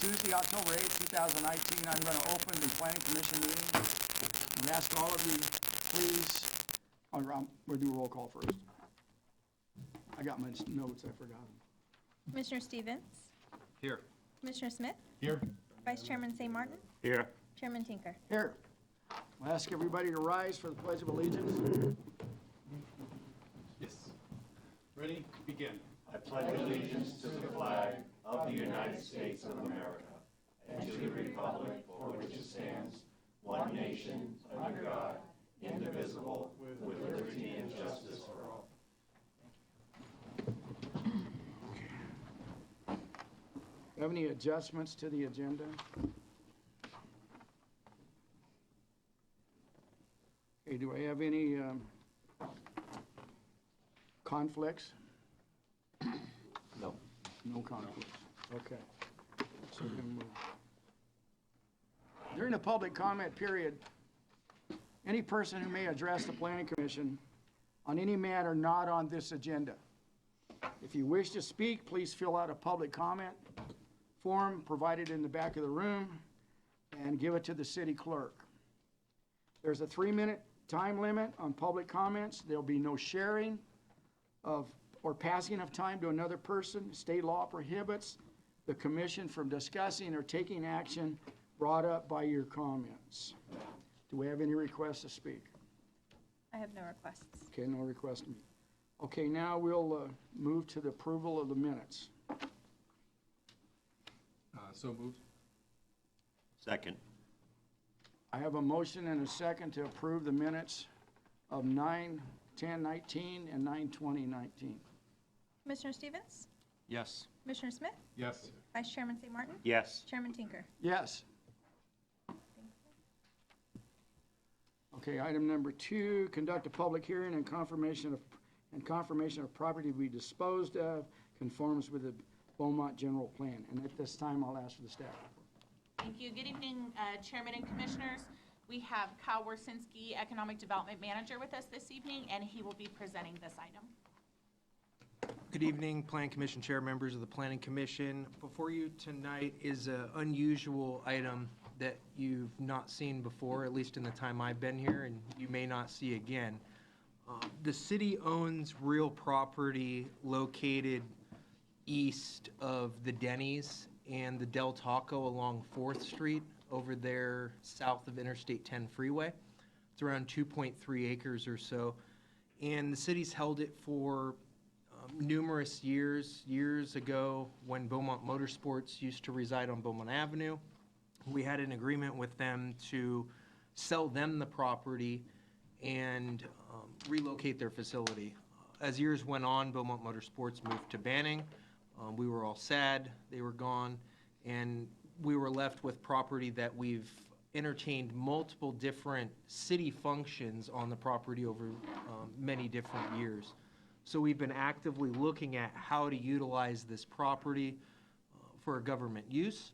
Tuesday, October 8th, 2019, I'm going to open the Planning Commission meeting. We ask all of you, please, we'll do a roll call first. I got my notes, I forgot them. Commissioner Stevens? Here. Commissioner Smith? Here. Vice Chairman St. Martin? Here. Chairman Tinker? Here. I'll ask everybody to rise for the Pledge of Allegiance. Yes. Ready? Begin. I pledge allegiance to the flag of the United States of America and to the republic for which it stands, one nation, under God, indivisible, with liberty and justice for all. Have any adjustments to the agenda? Okay, do I have any conflicts? No. No conflicts. Okay. So then during the public comment period, any person who may address the Planning Commission on any matter not on this agenda. If you wish to speak, please fill out a public comment form provided in the back of the room and give it to the city clerk. There's a 3-minute time limit on public comments. There'll be no sharing of or passing of time to another person. State law prohibits the commission from discussing or taking action brought up by your comments. Do we have any requests to speak? I have no requests. Okay, no request. Okay, now we'll move to the approval of the minutes. So moved. Second. I have a motion and a second to approve the minutes of 9/10/19 and 9/20/19. Commissioner Stevens? Yes. Commissioner Smith? Yes. Vice Chairman St. Martin? Yes. Chairman Tinker? Yes. Okay, item number 2, conduct a public hearing and confirmation of property to be disposed of conforms with the Beaumont general plan. And at this time, I'll ask for the staff. Thank you. Good evening, Chairman and Commissioners. We have Kyle Warsinski, Economic Development Manager, with us this evening, and he will be presenting this item. Good evening, Planning Commission Chair, members of the Planning Commission. Before you tonight is an unusual item that you've not seen before, at least in the time I've been here, and you may not see again. The city owns real property located east of the Denny's and the Del Taco along 4th Street over there south of Interstate 10 freeway. It's around 2.3 acres or so. And the city's held it for numerous years ago when Beaumont Motorsports used to reside on Beaumont Avenue. We had an agreement with them to sell them the property and relocate their facility. As years went on, Beaumont Motorsports moved to Banning. We were all sad they were gone, and we were left with property that we've entertained multiple different city functions on the property over many different years. So we've been actively looking at how to utilize this property for a government use.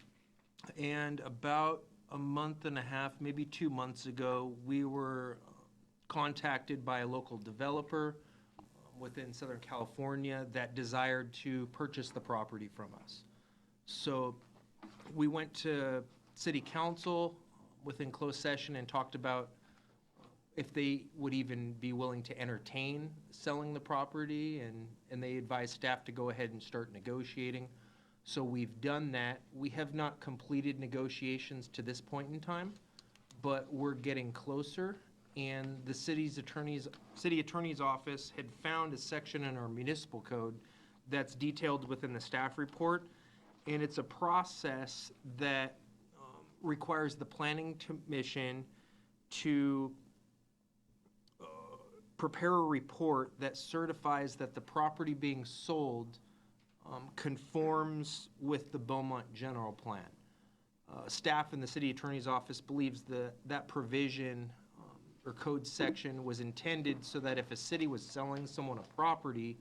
And about a month and a half, maybe 2 months ago, we were contacted by a local developer within Southern California that desired to purchase the property from us. So we went to City Council within closed session and talked about if they would even be willing to entertain selling the property, and they advised staff to go ahead and start negotiating. So we've done that. We have not completed negotiations to this point in time, but we're getting closer. And the city attorney's office had found a section in our municipal code that's detailed within the staff report. And it's a process that requires the Planning Commission to prepare a report that certifies that the property being sold conforms with the Beaumont general plan. Staff in the city attorney's office believes that provision or code section was intended so that if a city was selling someone a property,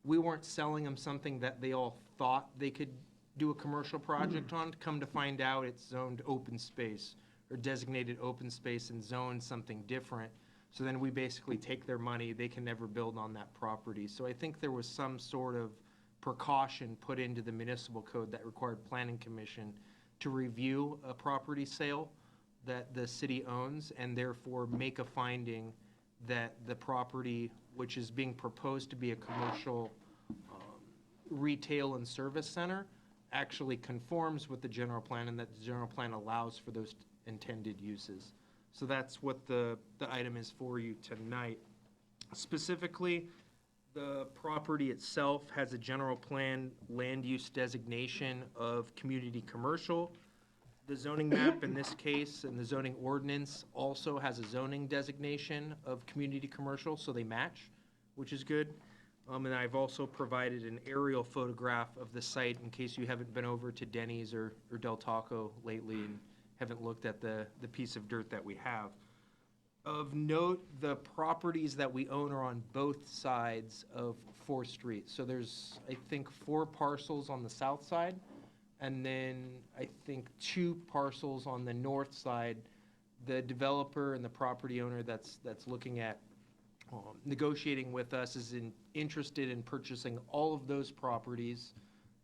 we weren't selling them something that they all thought they could do a commercial project on. Come to find out, it's zoned open space or designated open space and zoned something different. So then we basically take their money, they can never build on that property. So I think there was some sort of precaution put into the municipal code that required Planning Commission to review a property sale that the city owns and therefore make a finding that the property, which is being proposed to be a commercial retail and service center, actually conforms with the general plan and that the general plan allows for those intended uses. So that's what the item is for you tonight. Specifically, the property itself has a general plan land use designation of community commercial. The zoning map in this case and the zoning ordinance also has a zoning designation of community commercial, so they match, which is good. And I've also provided an aerial photograph of the site in case you haven't been over to Denny's or Del Taco lately and haven't looked at the piece of dirt that we have. Of note, the properties that we own are on both sides of 4th Street. So there's, I think, 4 parcels on the south side, and then I think 2 parcels on the north side. The developer and the property owner that's looking at negotiating with us is interested in purchasing all of those properties,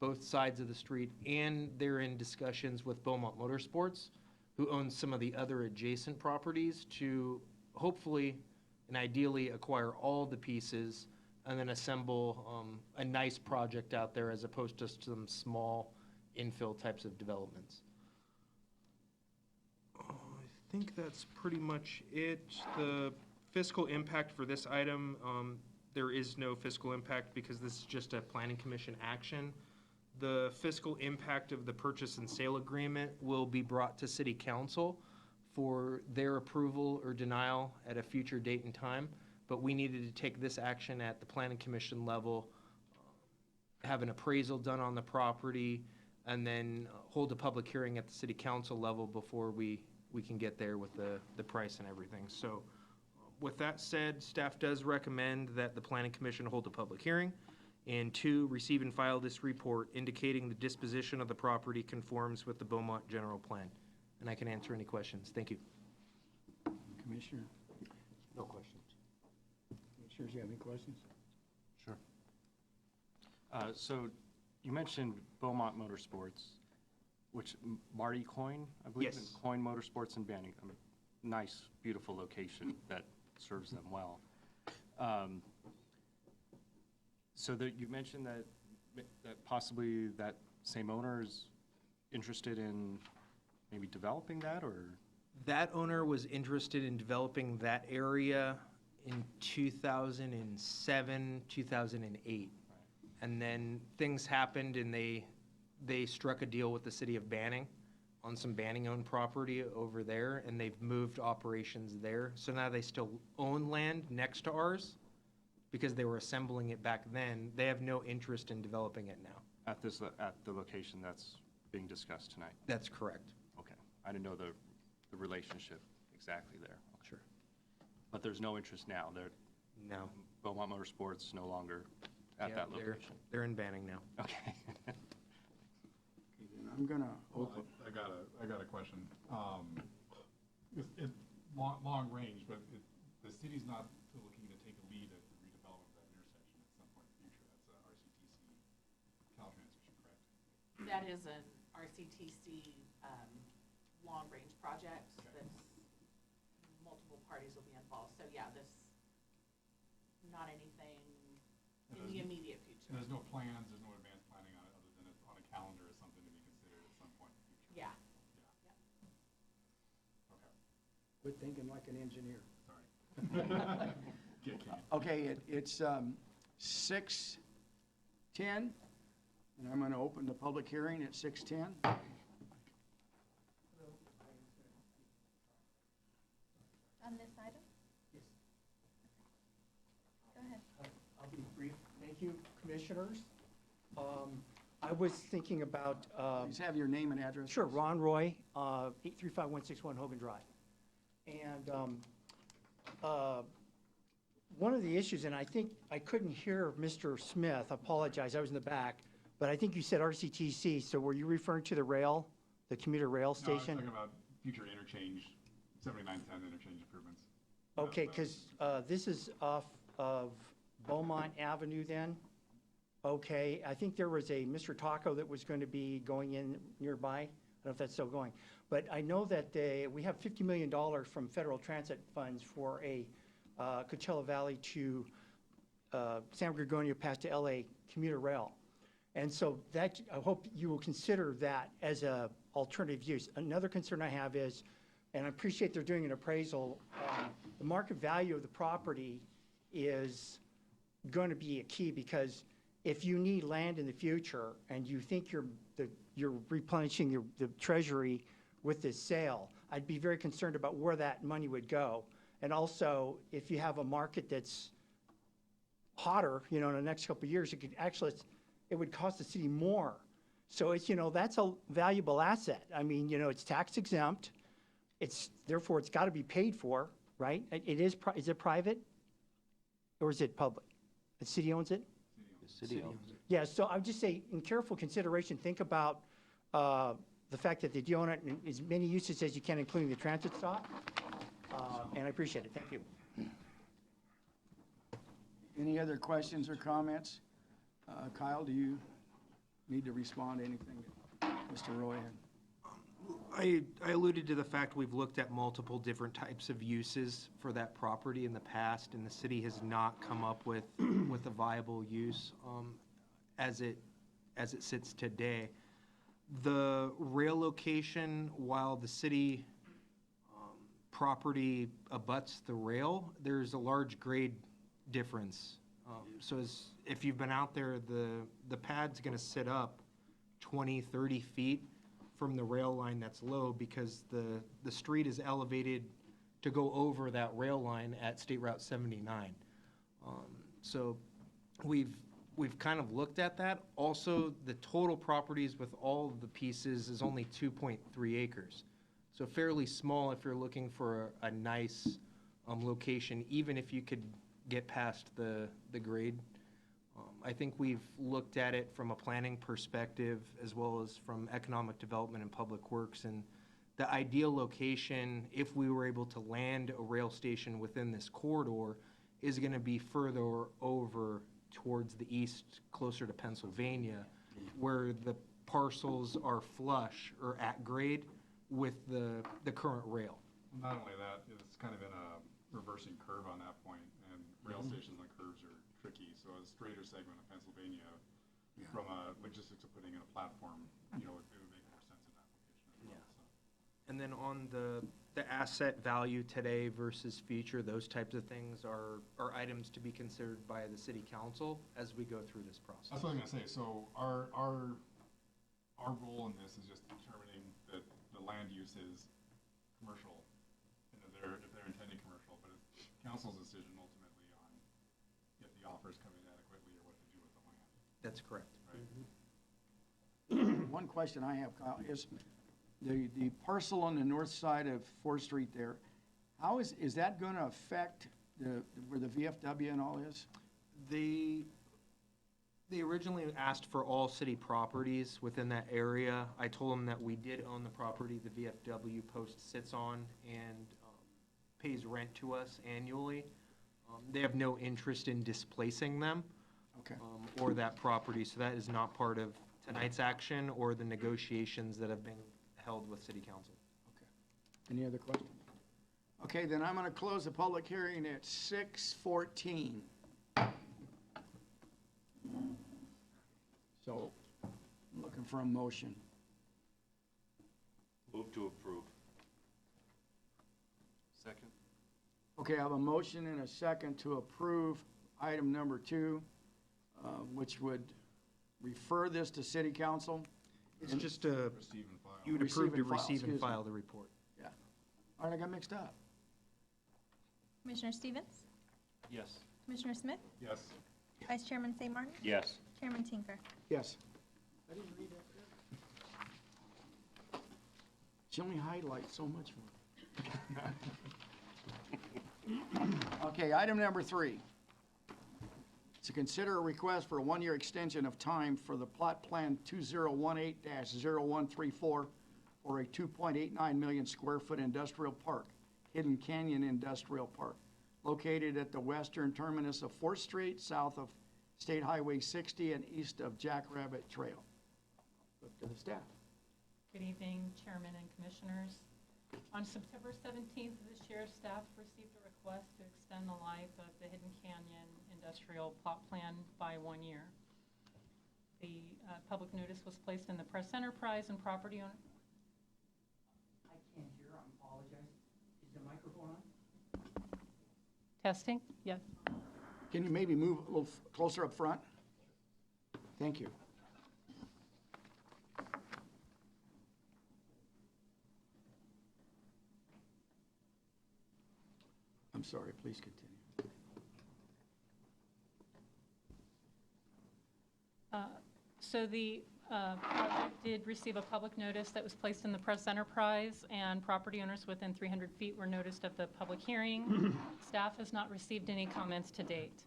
both sides of the street, and they're in discussions with Beaumont Motorsports, who owns some of the other adjacent properties, to hopefully and ideally acquire all the pieces and then assemble a nice project out there as opposed to some small infill types of developments. I think that's pretty much it. The fiscal impact for this item, there is no fiscal impact because this is just a planning commission action. The fiscal impact of the purchase and sale agreement will be brought to city council for their approval or denial at a future date and time. But we needed to take this action at the planning commission level, have an appraisal done on the property, and then hold a public hearing at the city council level before we can get there with the price and everything. So with that said, staff does recommend that the planning commission hold a public hearing, and 2, receive and file this report indicating the disposition of the property conforms with the Beaumont general plan. And I can answer any questions. Thank you. Commissioner, No questions. commissioners, you have any questions? Sure. So you mentioned Beaumont Motorsports, which Marty Coyne, I believe? Yes. and Coyne Motorsports in Banning. Nice, beautiful location that serves them well. So that you mentioned that possibly that same owner is interested in maybe developing that, or? That owner was interested in developing that area in 2007, 2008. And then things happened and they struck a deal with the city of Banning on some Banning-owned property over there, and they've moved operations there. So now they still own land next to ours because they were assembling it back then. They have no interest in developing it now. At the location that's being discussed tonight? That's correct. Okay. I didn't know the relationship exactly there. Sure. But there's no interest now. No. Beaumont Motorsports no longer at Yeah, that location. They're in Banning now. Okay. Okay, then I'm gonna Well, open. I got a question. It's long range, but the city's not looking to take a lead at the redevelopment of that intersection at some point in the future. That's a RCTC Caltrans issue, correct? That is an RCTC long-range project that's, multiple parties will be involved. So yeah, this, not anything in the immediate And future. there's no plans, there's no advanced planning on it, other than it's on a calendar as something to be considered at some point in the future? Yeah. Okay, Quit thinking like an engineer. sorry. Get candy. Okay, it's 6:10, and I'm gonna open the public hearing at 6:10. On this item? Yes. Go ahead. I'll be brief. Thank you, commissioners. I was thinking about, Please have your name and address. sure, Ron Roy, 835161 Hogan Drive. And one of the issues, and I think I couldn't hear Mr. Smith, I apologize, I was in the back, but I think you said RCTC, so were you referring to the rail, the commuter rail No, I was station? talking about future interchange, 7910 interchange improvements. Okay, because this is off of Beaumont Avenue then? Okay, I think there was a Mr. Taco that was going to be going in nearby. I don't know if that's still going. But I know that we have $50 million from federal transit funds for a Coachella Valley to San Gregorio past to LA commuter rail. And so that, I hope you will consider that as a alternative use. Another concern I have is, and I appreciate they're doing an appraisal, the market value of the property is going to be a key, because if you need land in the future and you think you're replenishing the treasury with this sale, I'd be very concerned about where that money would go. And also, if you have a market that's hotter, in the next couple of years, it would cost the city more. So it's, that's a valuable asset. I mean, it's tax exempt. Therefore, it's got to be paid for, right? Is it private or is it public? The city owns it? The city owns it. Yeah, so I would just say, in careful consideration, think about the fact that they do own it in as many uses as you can, including the transit stop. And I appreciate it. Thank you. Any other questions or comments? Kyle, do you need to respond to anything that Mr. Roy had? I alluded to the fact we've looked at multiple different types of uses for that property in the past, and the city has not come up with a viable use as it sits today. The rail location, while the city property abuts the rail, there's a large grade difference. So if you've been out there, the pad's going to sit up 20, 30 feet from the rail line that's low, because the street is elevated to go over that rail line at State Route 79. So we've kind of looked at that. Also, the total properties with all of the pieces is only 2.3 acres. So fairly small if you're looking for a nice location, even if you could get past the grade. I think we've looked at it from a planning perspective as well as from economic development and public works, and the ideal location, if we were able to land a rail station within this corridor, is going to be further over towards the east, closer to Pennsylvania, where the parcels are flush or at grade with the current rail. Not only that, it's kind of in a reversing curve on that point, and rail stations on curves are tricky. So a straighter segment of Pennsylvania, from a logistics of putting in a platform, it would make more sense in that location as well. So. And then on the asset value today versus future, those types of things are items to be considered by the city council as we go through this process. That's what I'm going to say. So our role in this is just determining that the land use is commercial, if they're intending commercial, but it's council's decision ultimately on if the offers come in adequately or what to do with the land. That's correct. Right? One question I have, Kyle, is the parcel on the north side of 4th Street there, how is that going to affect where the VFW and all is? They originally asked for all city properties within that area. I told them that we did own the property the VFW post sits on and pays rent to us annually. They have no interest in displacing them. Okay. Or that property, so that is not part of tonight's action or the negotiations that have been held with city council. Okay. Any other questions? Okay, then I'm going to close the public hearing at 6:14. So, I'm looking for a motion. Move to approve. Second? Okay, I have a motion and a second to approve item number 2, which would refer this to city council. It's just a, Receive and file. you would Receive approve to and file, receive and excuse me. file the report. Yeah. All right, I got mixed up. Commissioner Stevens? Yes. Commissioner Smith? Yes. Vice Chairman St. Martin? Yes. Chairman Tinker? Yes. I didn't read that. She only highlights so much for me. Okay, item number 3. To consider a request for a 1-year extension of time for the plot plan 2018-0134 for a 2.89 million square foot industrial park, Hidden Canyon Industrial Park, located at the western terminus of 4th Street, south of State Highway 60 and east of Jackrabbit Trail. Look to the staff. Good evening, Chairman and Commissioners. On September 17th of this year, staff received a request to extend the life of the Hidden Canyon Industrial Plot Plan by 1 year. The public notice was placed in the Press Enterprise and property owner. I can't hear, I apologize. Is the microphone on? Testing? Yes. Can you maybe move a little closer up front? Thank you. I'm sorry, please continue. So the project did receive a public notice that was placed in the Press Enterprise, and property owners within 300 feet were noticed of the public hearing. Staff has not received any comments to date.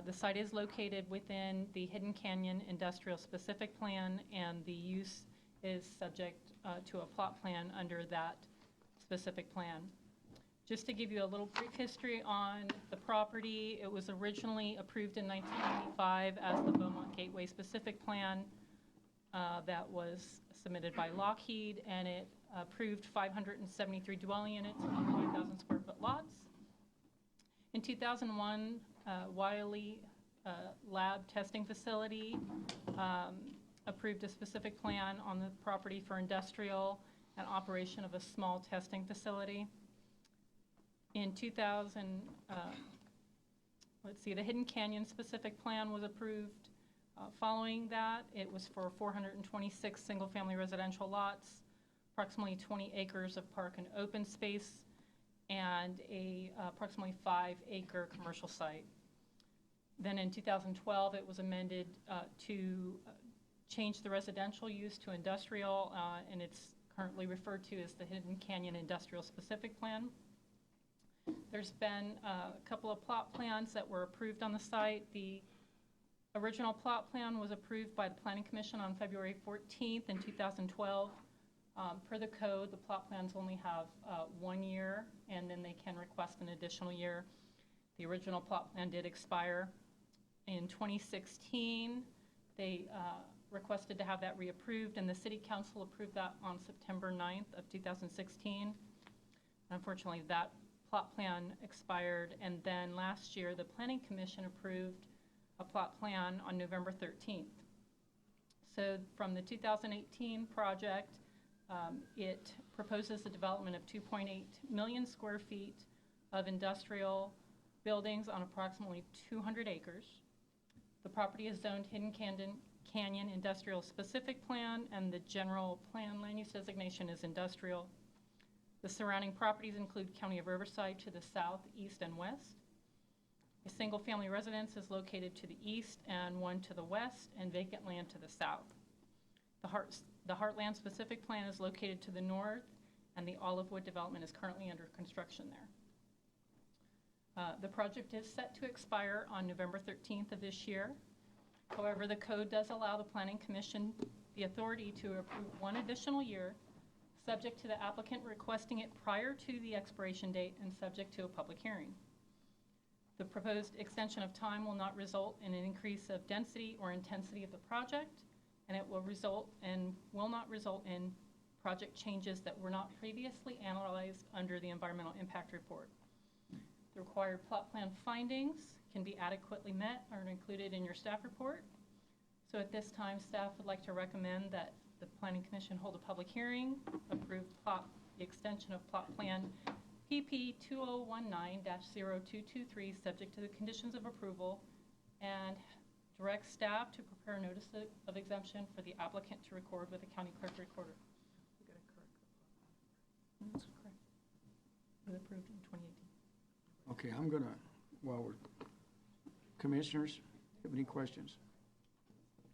The site is located within the Hidden Canyon Industrial Specific Plan, and the use is subject to a plot plan under that specific plan. Just to give you a little brief history on the property, it was originally approved in 1995 as the Beaumont Gateway Specific Plan that was submitted by Lockheed, and it approved 573 dwelling units on 5,000 square foot lots. In 2001, Wiley Lab Testing Facility approved a specific plan on the property for industrial and operation of a small testing facility. In 2000, the Hidden Canyon specific plan was approved. Following that, it was for 426 single-family residential lots, approximately 20 acres of park and open space, and approximately 5-acre commercial site. Then in 2012, it was amended to change the residential use to industrial, and it's currently referred to as the Hidden Canyon Industrial Specific Plan. There's been a couple of plot plans that were approved on the site. The original plot plan was approved by the Planning Commission on February 14th in 2012. Per the code, the plot plans only have 1 year, and then they can request an additional year. The original plot plan did expire in 2016. They requested to have that reapproved, and the City Council approved that on September 9th of 2016. Unfortunately, that plot plan expired, and then last year, the Planning Commission approved a plot plan on November 13th. So from the 2018 project, it proposes the development of 2.8 million square feet of industrial buildings on approximately 200 acres. The property is zoned Hidden Canyon Industrial Specific Plan, and the general plan land use designation is industrial. The surrounding properties include County of Riverside to the south, east, and west. A single-family residence is located to the east and one to the west, and vacant land to the south. The Heartland Specific Plan is located to the north, and the Olivewood development is currently under construction there. The project is set to expire on November 13th of this year. However, the code does allow the Planning Commission the authority to approve 1 additional year, subject to the applicant requesting it prior to the expiration date and subject to a public hearing. The proposed extension of time will not result in an increase of density or intensity of the project, and it will not result in project changes that were not previously analyzed under the environmental impact report. The required plot plan findings can be adequately met or included in your staff report. So at this time, staff would like to recommend that the Planning Commission hold a public hearing, approve the extension of plot plan PP 2019-0223, subject to the conditions of approval, and direct staff to prepare a notice of exemption for the applicant to record with the county clerk recorder. We got it correct. That's correct. It was approved in 2018. Okay, I'm gonna, commissioners, have any questions?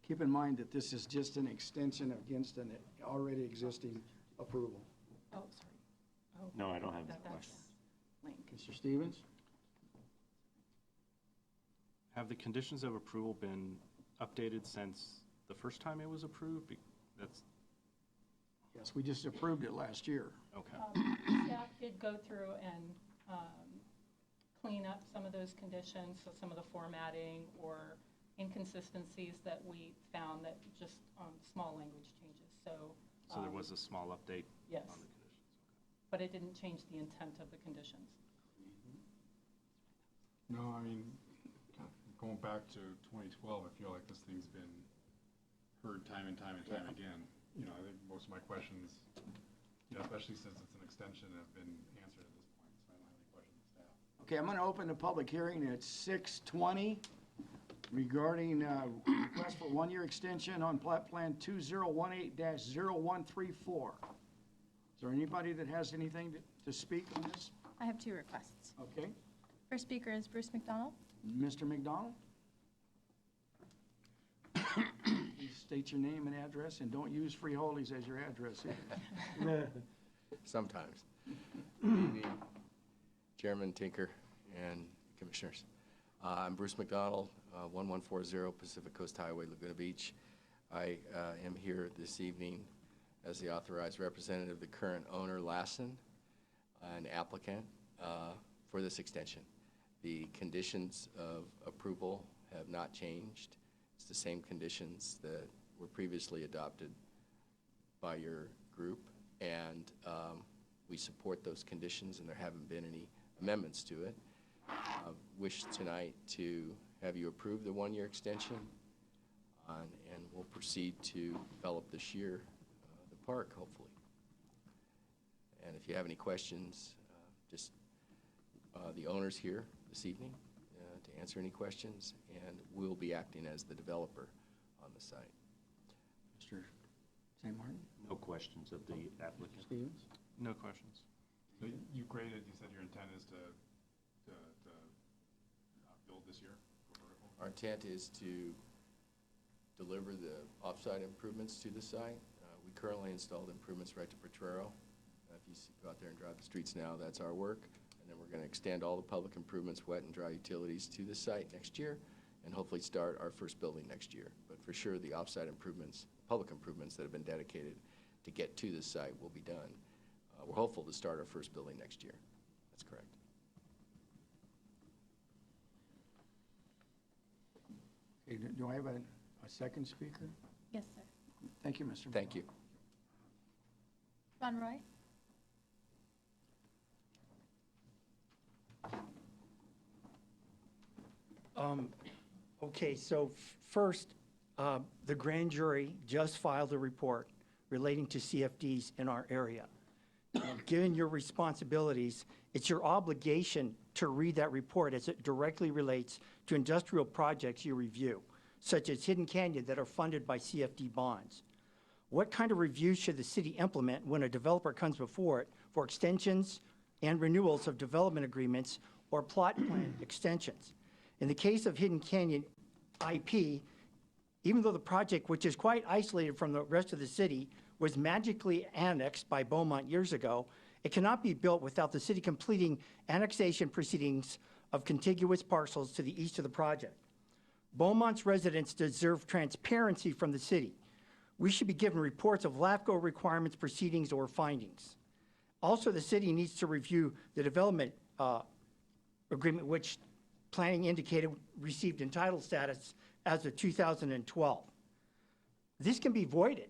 Keep in mind that this is just an extension against an already existing approval. Oh, sorry. Oh, No, I don't have that's a question. Link. Mr. Stevens? Have the conditions of approval been updated since the first time it was approved? That's, Yes, we just approved it last year. okay. Staff did go through and clean up some of those conditions, so some of the formatting or inconsistencies that we found, that just small language changes. So So there was a small update Yes, on the conditions. but it didn't change the intent of the conditions. No, I mean, going back to 2012, I feel like this thing's been heard time and time and time again. You know, I think most of my questions, you know, especially since it's an extension, have been answered at this point, so I don't have any questions of staff. Okay, I'm going to open the public hearing at 6:20 regarding request for one-year extension on plat plan 2018-0134. Is there anybody that has anything to speak on this? I have two requests. Okay, First speaker is Bruce McDonald. Mr. McDonald? Please state your name and address, and don't use Freeholdies as your address either. Sometimes. Good evening, Chairman Tinker and Commissioners. I'm Bruce McDonald, 1140 Pacific Coast Highway, Laguna Beach. I am here this evening as the authorized representative of the current owner, Lassen, an applicant for this extension. The conditions of approval have not changed. It's the same conditions that were previously adopted by your group, and we support those conditions, and there haven't been any amendments to it. Wish tonight to have you approve the one-year extension, and we'll proceed to develop this year the park, hopefully. And if you have any questions, just the owner's here this evening to answer any questions, and we'll be acting as the developer on the site. Mr. St. Martin? No questions of the applicant. Stevens? No questions. So you created, you said your intent is to build this year? for vertical? Our intent is to deliver the off-site improvements to the site. We currently installed improvements right to Potrero. If you go out there and drive the streets now, that's our work. And then we're going to extend all the public improvements, wet and dry utilities, to the site next year, and hopefully start our first building next year. But for sure, the off-site improvements, public improvements that have been dedicated to get to the site will be done. We're hopeful to start our first building next year. That's correct. Okay, do I have a second speaker? Yes, sir. Thank you, Mr. Thank you. Ron Roy. Okay, so first, the grand jury just filed a report relating to CFDs in our area. Given your responsibilities, it's your obligation to read that report as it directly relates to industrial projects you review, such as Hidden Canyon that are funded by CFD bonds. What kind of review should the city implement when a developer comes before it for extensions and renewals of development agreements or plot plan extensions? In the case of Hidden Canyon IP, even though the project, which is quite isolated from the rest of the city, was magically annexed by Beaumont years ago, it cannot be built without the city completing annexation proceedings of contiguous parcels to the east of the project. Beaumont's residents deserve transparency from the city. We should be given reports of LAFCO requirements, proceedings, or findings. Also, the city needs to review the development agreement, which planning indicated received entitled status as of 2012. This can be voided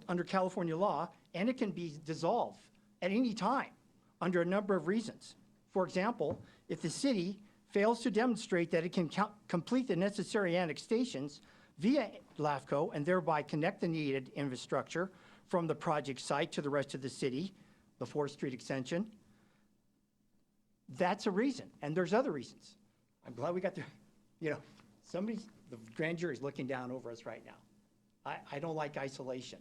under California law, and it can be dissolved at any time under a number of reasons. For example, if the city fails to demonstrate that it can complete the necessary annexations via LAFCO and thereby connect the needed infrastructure from the project site to the rest of the city, the 4th Street extension, that's a reason, and there's other reasons. I'm glad we got the, the grand jury's looking down over us right now. I don't like isolation,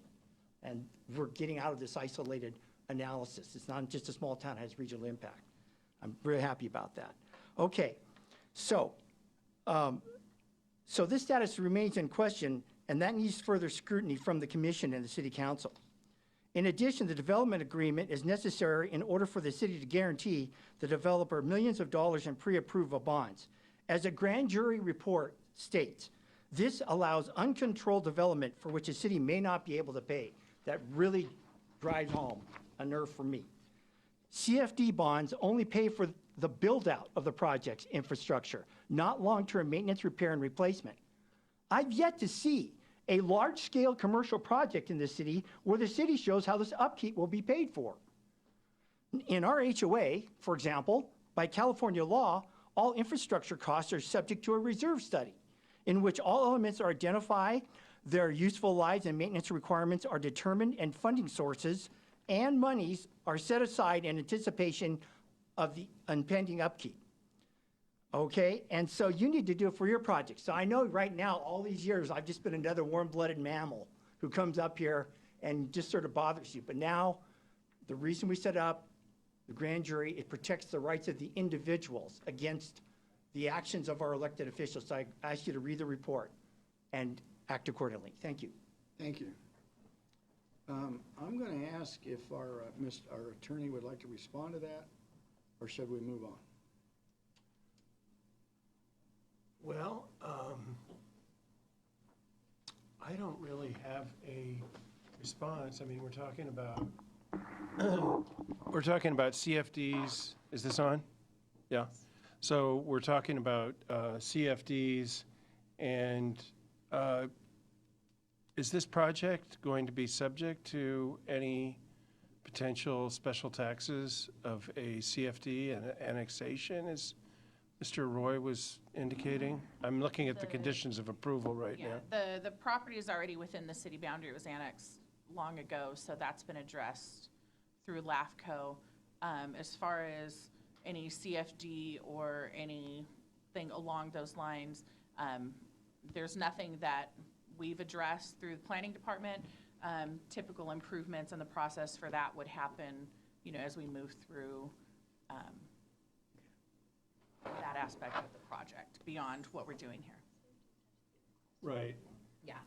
and we're getting out of this isolated analysis. It's not just a small town, it has regional impact. I'm really happy about that. Okay, so this status remains in question, and that needs further scrutiny from the commission and the city council. In addition, the development agreement is necessary in order for the city to guarantee the developer millions of dollars in pre-approval bonds. As a grand jury report states, this allows uncontrolled development for which a city may not be able to pay. That really drives home a nerve for me. CFD bonds only pay for the build-out of the project's infrastructure, not long-term maintenance, repair, and replacement. I've yet to see a large-scale commercial project in the city where the city shows how this upkeep will be paid for. In our HOA, for example, by California law, all infrastructure costs are subject to a reserve study in which all elements are identified, their useful lives and maintenance requirements are determined, and funding sources and monies are set aside in anticipation of the impending upkeep. Okay, and so you need to do it for your project. So I know right now, all these years, I've just been another warm-blooded mammal who comes up here and just sort of bothers you. But now, the reason we set up the grand jury, it protects the rights of the individuals against the actions of our elected officials. So I ask you to read the report and act accordingly. Thank you. Thank you. I'm going to ask if our attorney would like to respond to that, or should we move on? Well, I don't really have a response. I mean, we're talking about CFDs. Is this on? Yeah. So we're talking about CFDs, and is this project going to be subject to any potential special taxes of a CFD and annexation, as Mr. Roy was indicating? I'm looking at the conditions of approval right now. Yeah, the property is already within the city boundary. It was annexed long ago, so that's been addressed through LAFCO. As far as any CFD or anything along those lines, there's nothing that we've addressed through the planning department. Typical improvements in the process for that would happen, as we move through that aspect of the project beyond what we're doing here. Right. Yeah.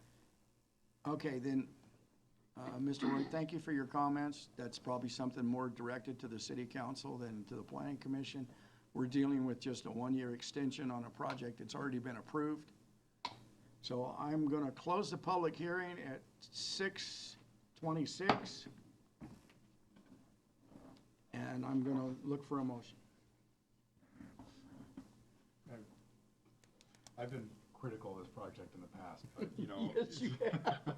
Okay, then, Mr. Roy, thank you for your comments. That's probably something more directed to the city council than to the planning commission. We're dealing with just a one-year extension on a project that's already been approved. So I'm going to close the public hearing at 6:26. And I'm going to look for a motion. I've been critical of this project in the past, but, Yes, you have.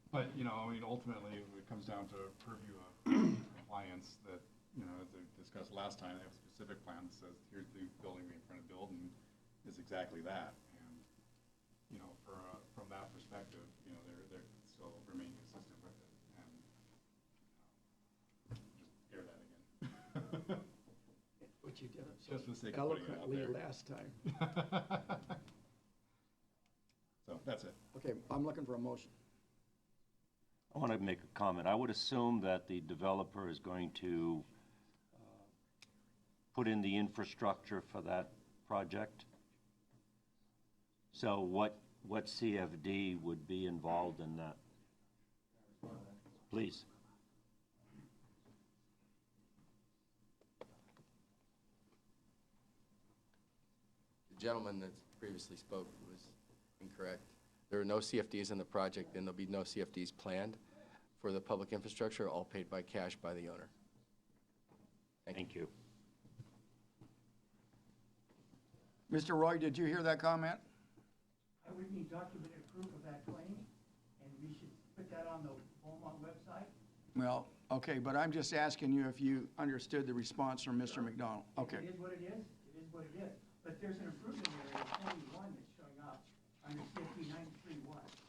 But, ultimately, it comes down to purview of compliance that, as I discussed last time, they have a specific plan that says, here's the building we're trying to build, and it's exactly that. And, from that perspective, they're still remain consistent with it, and just air that again. What you did it Just for the sake of putting it out eloquently there. last time. So, that's it. Okay, I'm looking for a motion. I want to make a comment. I would assume that the developer is going to put in the infrastructure for that project. So what CFD would be involved in that? Please. The gentleman that previously spoke was incorrect. There are no CFDs in the project, and there'll be no CFDs planned for the public infrastructure, all paid by cash by the owner. Thank you. Mr. Roy, did you hear that comment? I would need documented proof of that claim, and we should put that on the Beaumont website. Well, okay, but I'm just asking you if you understood the response from Mr. McDonald. Okay. It is what it is. It is what it is. But there's an improvement area, 21, that's showing up under CFD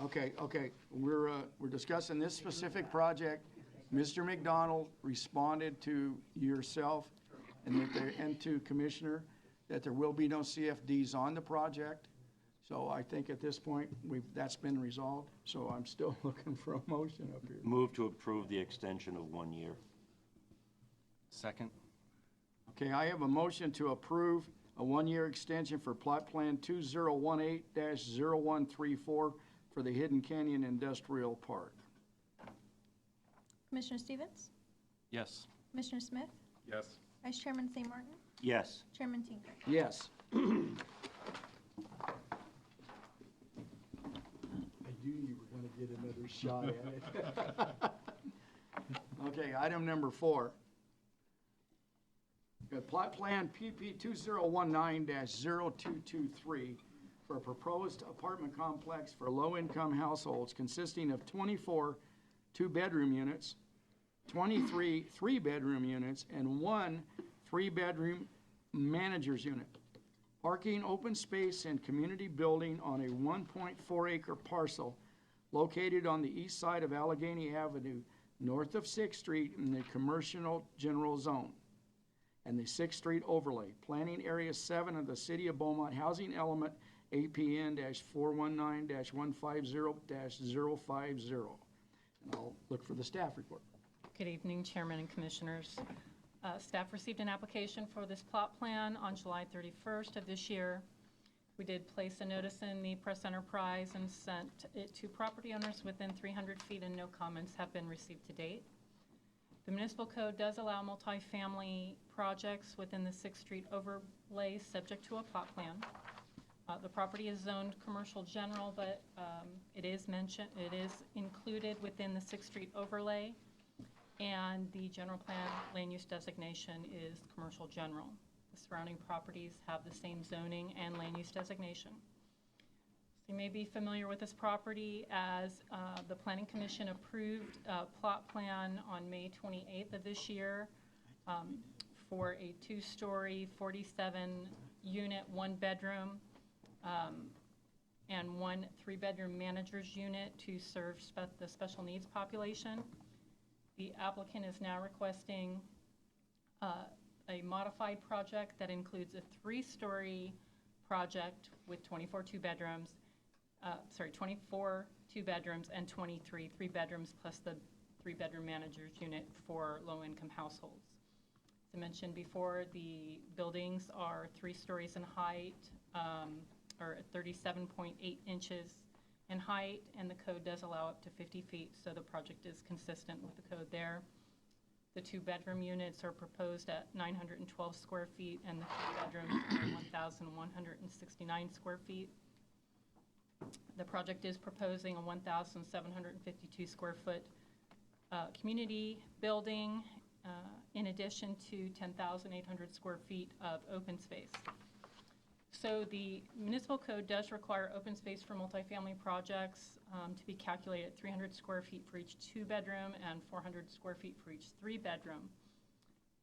93-1. Okay. We're discussing this specific project. Mr. McDonald responded to yourself and to Commissioner that there will be no CFDs on the project. So I think at this point, that's been resolved. So I'm still looking for a motion up here. Move to approve the extension of 1 year. Second? Okay, I have a motion to approve a one-year extension for plot plan 2018-0134 for the Hidden Canyon Industrial Park. Commissioner Stevens? Yes. Commissioner Smith? Yes. Vice Chairman St. Martin? Yes. Chairman Tinker? Yes. I knew you were going to get another shot at it. Okay, item number 4. Got plot plan PP 2019-0223 for a proposed apartment complex for low-income households consisting of 24 two-bedroom units, 23 three-bedroom units, and 1 three-bedroom manager's unit. Parking, open space, and community building on a 1.4-acre parcel located on the east side of Allegheny Avenue, north of 6th Street in the Commercial General Zone and the 6th Street Overlay, Planning Area 7 of the City of Beaumont Housing Element, APN-419-150-050. And I'll look for the staff report. Good evening, Chairman and Commissioners. Staff received an application for this plot plan on July 31st of this year. We did place a notice in the Press Enterprise and sent it to property owners within 300 feet, and no comments have been received to date. The municipal code does allow multifamily projects within the 6th Street overlay subject to a plot plan. The property is zoned commercial general, but it is included within the 6th Street overlay, and the general plan land use designation is commercial general. The surrounding properties have the same zoning and land use designation. So you may be familiar with this property as the Planning Commission approved a plot plan on May 28th of this year for a 2-story, 47-unit, 1-bedroom, and 1 3-bedroom manager's unit to serve the special needs population. The applicant is now requesting a modified project that includes a 3-story project with 24 two-bedrooms and 23 3-bedrooms plus the 3-bedroom manager's unit for low-income households. As I mentioned before, the buildings are 3 stories in height, or 37.8 inches in height, and the code does allow up to 50 feet, so the project is consistent with the code there. The 2-bedroom units are proposed at 912 square feet, and the 3 bedrooms are 1,169 square feet. The project is proposing a 1,752 square foot community building in addition to 10,800 square feet of open space. So the municipal code does require open space for multifamily projects to be calculated at 300 square feet for each 2-bedroom and 400 square feet for each 3-bedroom.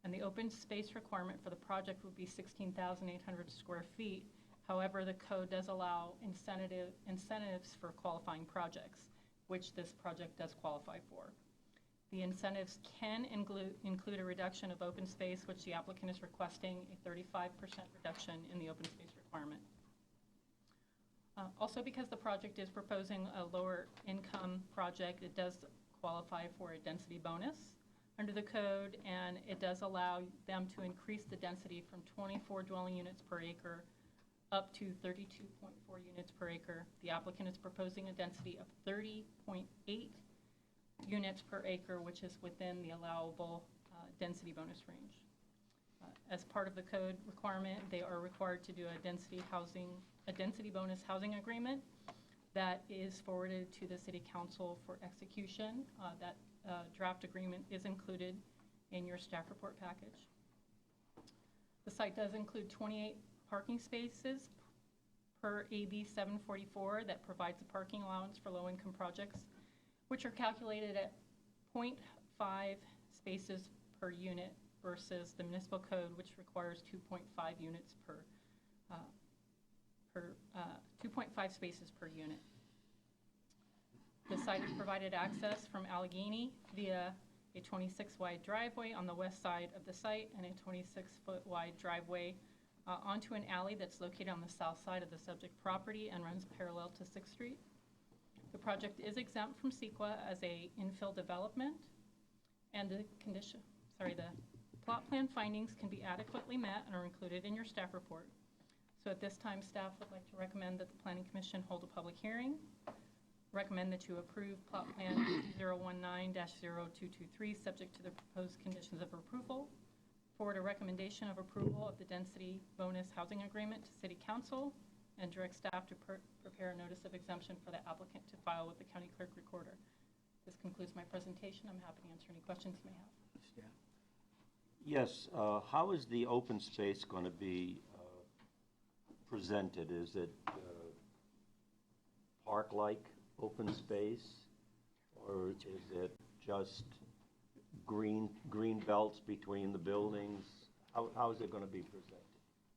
And the open space requirement for the project would be 16,800 square feet. However, the code does allow incentives for qualifying projects, which this project does qualify for. The incentives can include a reduction of open space, which the applicant is requesting a 35% reduction in the open space requirement. Also, because the project is proposing a lower income project, it does qualify for a density bonus under the code, and it does allow them to increase the density from 24 dwelling units per acre up to 32.4 units per acre. The applicant is proposing a density of 30.8 units per acre, which is within the allowable density bonus range. As part of the code requirement, they are required to do a density bonus housing agreement that is forwarded to the City Council for execution. That draft agreement is included in your staff report package. The site does include 28 parking spaces per AB 744 that provides a parking allowance for low-income projects, which are calculated at 0.5 spaces per unit versus the municipal code, which requires 2.5 units per 2.5 spaces per unit. The site is provided access from Allegheny via a 26-wide driveway on the west side of the site and a 26-foot wide driveway onto an alley that's located on the south side of the subject property and runs parallel to 6th Street. The project is exempt from CEQA as a infill development, and the plot plan findings can be adequately met and are included in your staff report. So at this time, staff would like to recommend that the Planning Commission hold a public hearing. Recommend that you approve plot plan 019-0223, subject to the proposed conditions of approval. Forward a recommendation of approval of the density bonus housing agreement to City Council, and direct staff to prepare a notice of exemption for the applicant to file with the County Clerk Recorder. This concludes my presentation. I'm happy to answer any questions you may have. Staff. Yes, how is the open space going to be presented? Is it park-like open space? Or is it just green belts between the buildings? How is it going to be presented?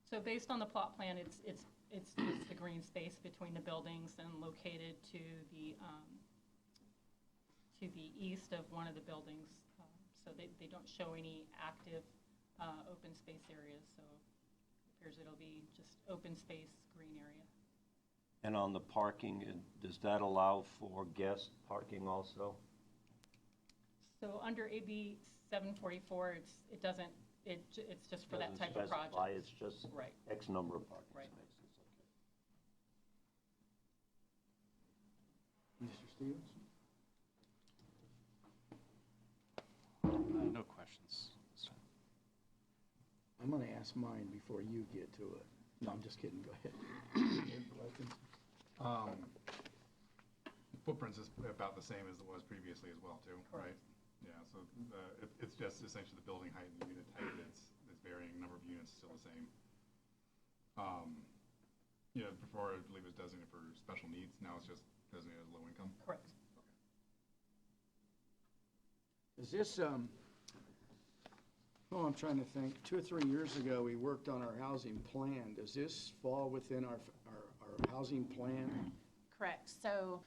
So based on the plot plan, it's just the green space between the buildings and located to the east of one of the buildings. So they don't show any active open space areas, so it appears it'll be just open space, green area. And on the parking, does that allow for guest parking also? So under AB 744, it's just for that type of project. Doesn't specify, it's just Right. X number of parking Right. spaces. Mr. Stevens? No questions. I'm going to ask mine before you get to it. No, I'm just kidding. Go ahead. Footprints is about the same as it was previously as well, too, right? Yeah, so it's just essentially the building height and the unit height that's varying, number of units still the same. You know, before I believe it was designated for special needs, now it's just designated as low income. Correct. Is this, I'm trying to think, 2 or 3 years ago, we worked on our housing plan. Does this fall within our housing plan? Correct. So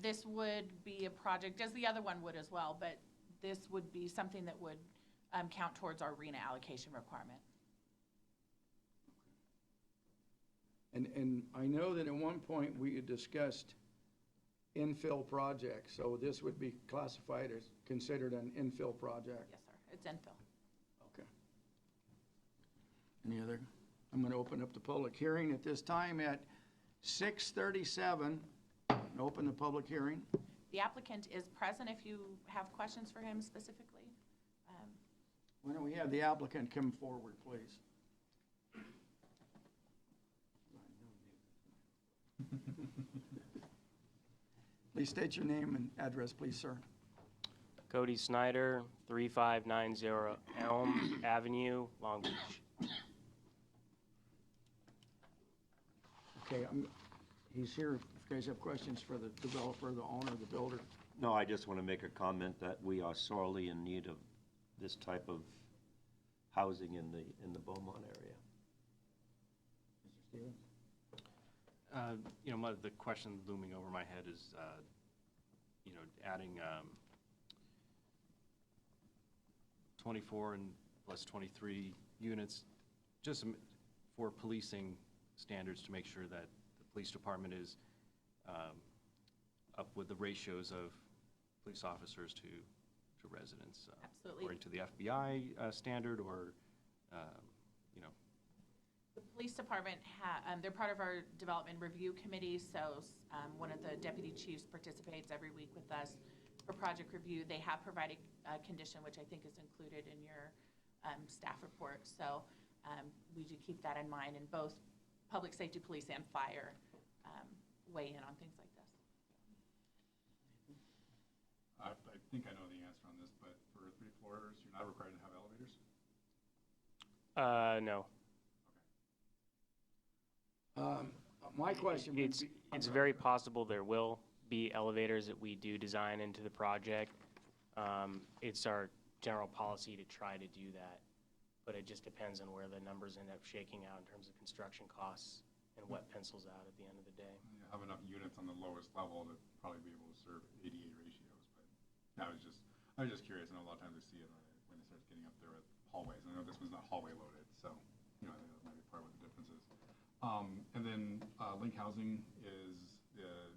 this would be a project, as the other one would as well, but this would be something that would count towards our RENA allocation requirement. And I know that at one point, we had discussed infill projects, so this would be classified as, considered an infill project? Yes, sir. It's infill. Okay. Any other? I'm going to open up the public hearing at this time at 6:37. Open the public hearing. The applicant is present if you have questions for him specifically. Why don't we have the applicant come forward, please? Please state your name and address, please, sir. Cody Snyder, 3590 Elm Avenue, Long Beach. Okay, he's here if you guys have questions for the developer, the owner, the builder. No, I just want to make a comment that we are sorely in need of this type of housing in the Beaumont area. Mr. Stevens? You know, the question looming over my head is, you know, adding 24 and plus 23 units, just for policing standards to make sure that the police department is up with the ratios of police officers to residents. Absolutely. According to the FBI standard, or, you know. The police department, they're part of our development review committee, so one of the deputy chiefs participates every week with us for project review. They have provided a condition, which I think is included in your staff report. So we do keep that in mind, and both public safety, police, and fire weigh in on things like this. I think I know the answer on this, but for 3 floors, you're not required to have elevators? No. My question would be... It's very possible there will be elevators that we do design into the project. It's our general policy to try to do that, but it just depends on where the numbers end up shaking out in terms of construction costs and what pencils out at the end of the day. You have enough units on the lowest level to probably be able to serve ADA ratios, but I was just curious. I know a lot of times I see it when it starts getting up there at hallways. I know this one's not hallway loaded, so, you know, I think that might be part of what the difference is. And then Link Housing is the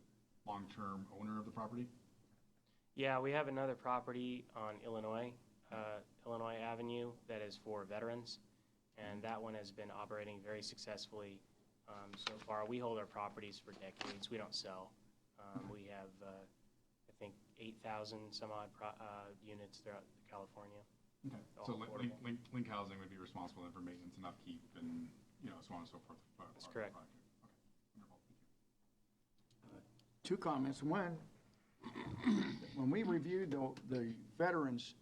long-term owner of the property? Yeah, we have another property on Illinois Avenue that is for veterans, and that one has been operating very successfully so far. We hold our properties for decades. We don't sell. We have, I think, 8,000 some odd units throughout California. Okay, All so affordable. Link Housing would be responsible then for maintenance and upkeep and, you know, so on and so forth. That's correct. Okay, wonderful, thank you. 2 comments. One, when we reviewed the veterans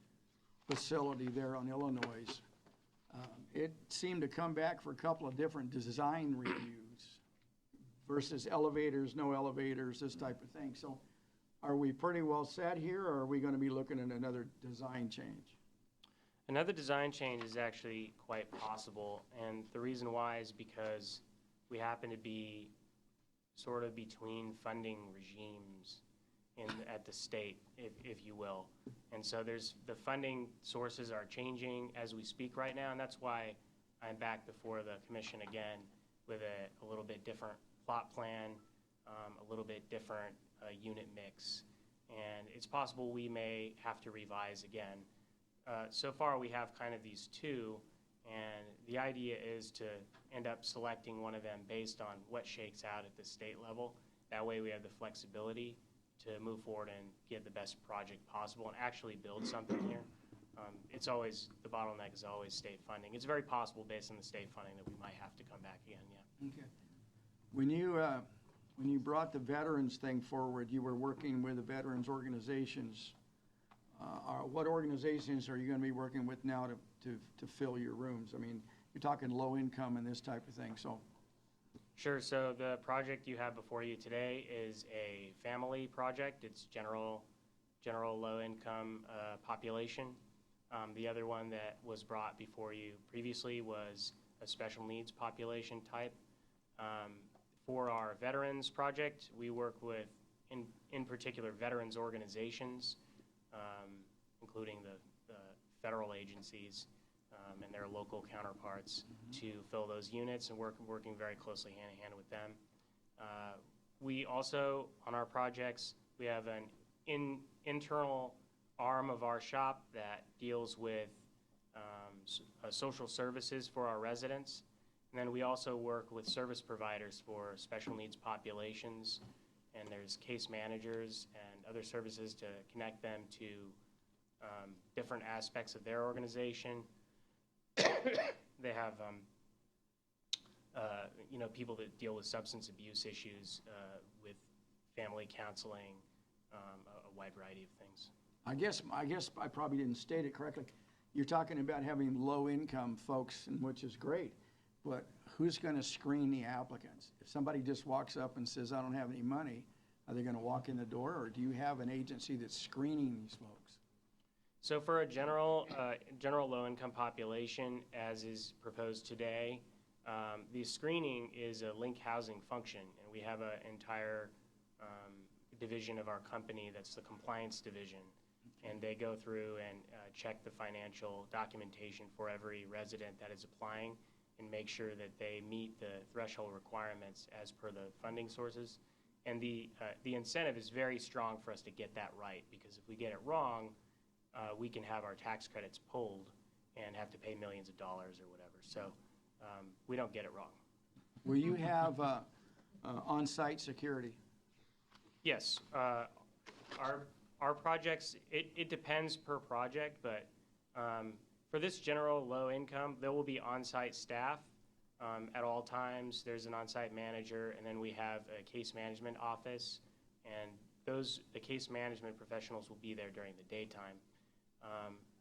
facility there on Illinois, it seemed to come back for a couple of different design reviews. versus elevators, no elevators, this type of thing. So are we pretty well set here, or are we gonna be looking at another design change? Another design change is actually quite possible, and the reason why is because we happen to be sort of between funding regimes at the state, if you will. And so the funding sources are changing as we speak right now, and that's why I'm back before the commission again with a little bit different plot plan, a little bit different unit mix. And it's possible we may have to revise again. So far, we have kind of these two, and the idea is to end up selecting one of them based on what shakes out at the state level. That way we have the flexibility to move forward and get the best project possible and actually build something here. It's always, the bottleneck is always state funding. It's very possible based on the state funding that we might have to come back again, yeah. Okay. When you brought the veterans thing forward, you were working with the veterans organizations. What organizations are you going to be working with now to fill your rooms? I mean, you're talking low income and this type of thing, so. Sure, so the project you have before you today is a family project. It's general low-income population. The other one that was brought before you previously was a special needs population type. For our veterans project, we work with, in particular, veterans organizations, including the federal agencies and their local counterparts to fill those units, and working very closely hand-in-hand with them. We also, on our projects, we have an internal arm of our shop that deals with social services for our residents. And then we also work with service providers for special needs populations, and there's case managers and other services to connect them to different aspects of their organization. They have people that deal with substance abuse issues, with family counseling, a wide variety of things. I guess I probably didn't state it correctly. You're talking about having low-income folks, and which is great, but who's going to screen the applicants? If somebody just walks up and says, I don't have any money, are they going to walk in the door, or do you have an agency that's screening these folks? So for a general low-income population, as is proposed today, the screening is a link housing function, and we have an entire division of our company that's the compliance division, and they go through and check the financial documentation for every resident that is applying and make sure that they meet the threshold requirements as per the funding sources. And the incentive is very strong for us to get that right, because if we get it wrong, we can have our tax credits pulled and have to pay millions of dollars or whatever. So we don't get it wrong. Will you have on-site security? Yes. Our projects, it depends per project, but for this general low income, there will be on-site staff at all times. There's an on-site manager, and then we have a case management office, and the case management professionals will be there during the daytime.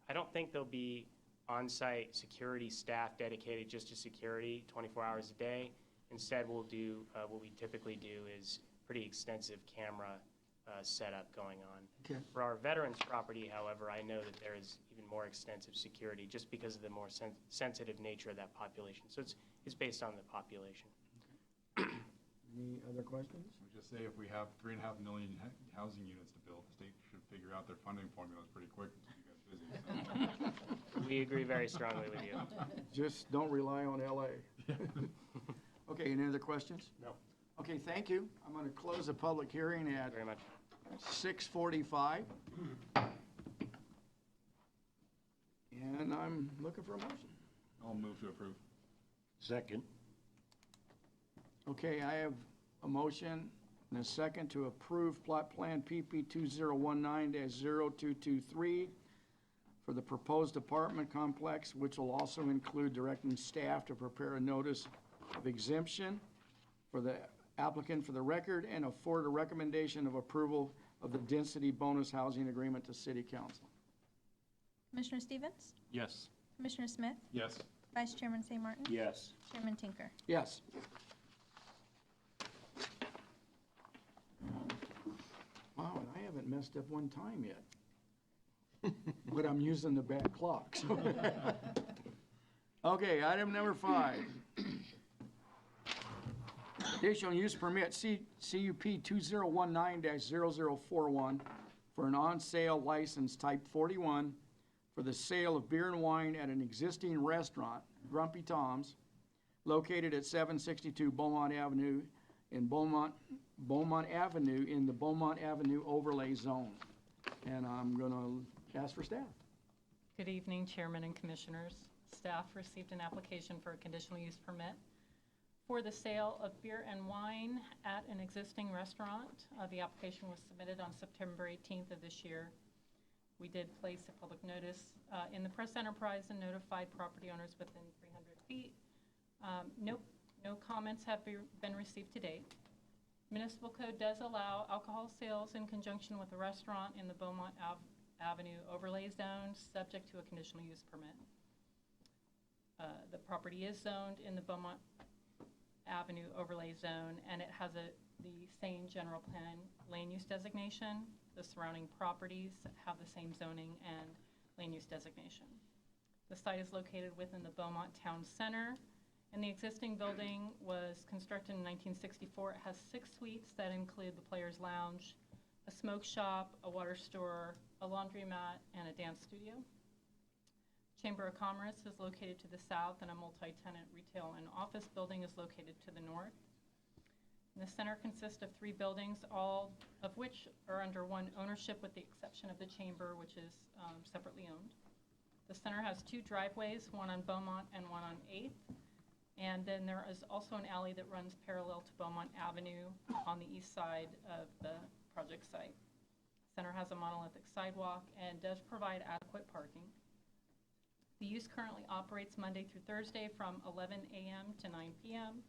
I don't think there'll be on-site security staff dedicated just to security 24 hours a day. Instead, we'll do what we typically do is pretty extensive camera setup going on. Okay. For our veterans property, however, I know that there is even more extensive security just because of the more sensitive nature of that population. So it's based on the population. Any other questions? We just say if we have 3.5 million housing units to build, the state should figure out their funding formulas pretty quick to keep you guys busy. So. We agree very strongly with you. Just don't rely on LA. Okay, any other questions? No. Okay, thank you. I'm going to close the public hearing Thank you at very much. 6:45. And I'm looking for a motion. I'll move to approve. Second. Okay, I have a motion and a second to approve plot plan PP 2019-0223 for the proposed apartment complex, which will also include directing staff to prepare a notice of exemption for the applicant for the record and afford a recommendation of approval of the density bonus housing agreement to City Council. Commissioner Stevens? Yes. Commissioner Smith? Yes. Vice Chairman St. Martin? Yes. Chairman Tinker? Yes. I haven't messed up one time yet. But I'm using the back clock, so. Okay, item number 5. Additional use permit, CUP 2019-0041 for an on-sale license type 41 for the sale of beer and wine at an existing restaurant, Grumpy Tom's, located at 762 Beaumont Avenue in Beaumont Avenue in the Beaumont Avenue overlay zone. And I'm gonna ask for staff. Good evening, Chairman and Commissioners. Staff received an application for a conditional use permit for the sale of beer and wine at an existing restaurant. The application was submitted on September 18th of this year. We did place a public notice in the press enterprise and notified property owners within 300 feet. No comments have been received to date. Municipal code does allow alcohol sales in conjunction with a restaurant in the Beaumont Avenue overlay zone, subject to a conditional use permit. The property is zoned in the Beaumont Avenue overlay zone, and it has the same general plan land use designation. The surrounding properties have the same zoning and land use designation. The site is located within the Beaumont Town Center, and the existing building was constructed in 1964. It has 6 suites that include the Players Lounge, a smoke shop, a water store, a laundromat, and a dance studio. Chamber of Commerce is located to the south, and a multi-tenant retail and office building is located to the north. And the center consists of 3 buildings, all of which are under one ownership with the exception of the chamber, which is separately owned. The center has 2 driveways, one on Beaumont and one on 8th. And then there is also an alley that runs parallel to Beaumont Avenue on the east side of the project site. The center has a monolithic sidewalk and does provide adequate parking. The use currently operates Monday through Thursday from 11 a.m. to 9 p.m.,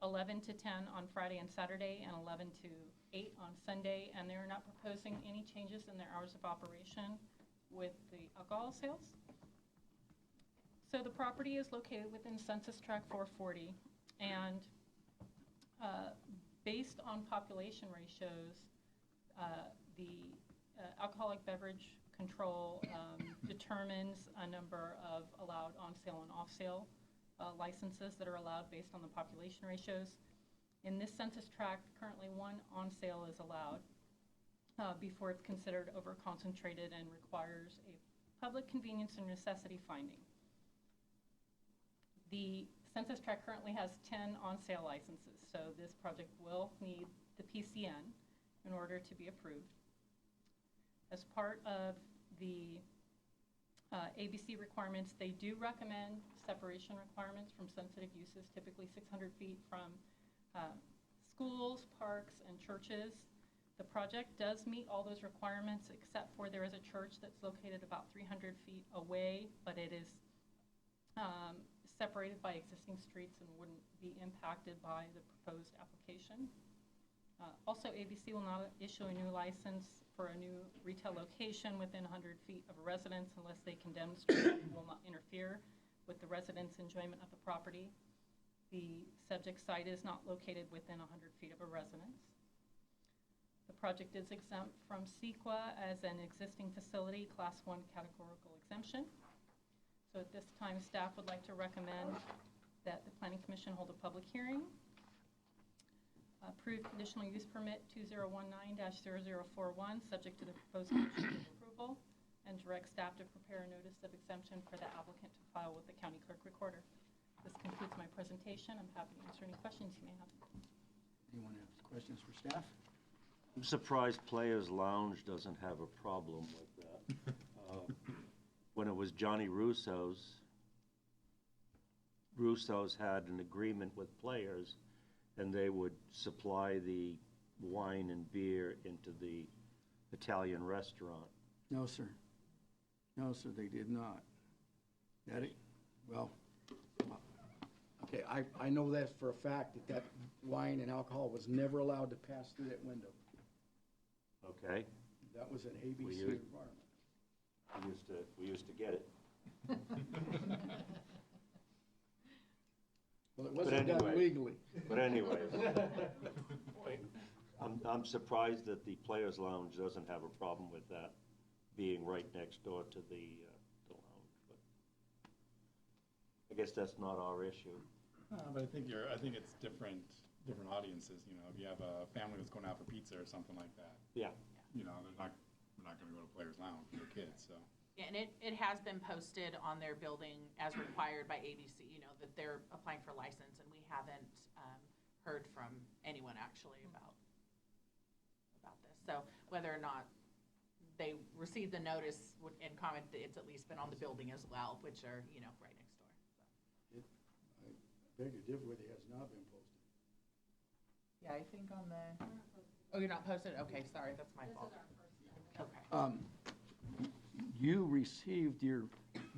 11 to 10 on Friday and Saturday, and 11 to 8 on Sunday, and they're not proposing any changes in their hours of operation with the alcohol sales. So the property is located within Census Tract 440, and based on population ratios, the alcoholic beverage control determines a number of allowed on-sale and off-sale licenses that are allowed based on the population ratios. In this census tract, currently 1 on-sale is allowed before it's considered over-concentrated and requires a public convenience and necessity finding. The census tract currently has 10 on-sale licenses, so this project will need the PCN in order to be approved. As part of the ABC requirements, they do recommend separation requirements from sensitive uses, typically 600 feet from schools, parks, and churches. The project does meet all those requirements, except for there is a church that's located about 300 feet away, but it is separated by existing streets and wouldn't be impacted by the proposed application. Also, ABC will not issue a new license for a new retail location within 100 feet of a residence unless they can demonstrate it will not interfere with the residents' enjoyment of the property. The subject site is not located within 100 feet of a residence. The project is exempt from CEQA as an existing facility, Class 1 categorical exemption. So at this time, staff would like to recommend that the Planning Commission hold a public hearing. Approve conditional use permit 2019-0041, subject to the proposed conditions of approval, and direct staff to prepare a notice of exemption for the applicant to file with the county clerk recorder. This concludes my presentation. I'm happy to answer any questions you may have. Anyone have questions for staff? I'm surprised Players Lounge doesn't have a problem with that. When it was Johnny Russo's had an agreement with Players, and they would supply the wine and beer into the Italian restaurant. No, sir. No, sir, they did not. Well, okay, I know that for a fact, that wine and alcohol was never allowed to pass through that window. Okay? That was an ABC use- requirement. We used to get it. Well, it wasn't done anyway. legally. But anyways, I'm surprised that the Players Lounge doesn't have a problem with that being right next door to the lounge, but I guess that's not our issue. But I think it's different audiences, you know, if you have a family that's going out for pizza or something like that, Yeah. you know, we're not gonna go to Players Lounge for kids, so. Yeah, and it has been posted on their building as required by ABC, you know, that they're applying for license, and we haven't heard from anyone actually about this. So whether or not they received the notice and comment that it's at least been on the building as well, which are, you know, right next door. So. I beg to differ with you, it has not been posted. Yeah, I think on the, oh, you're not posted? Okay, sorry, that's my fault. Okay. You received your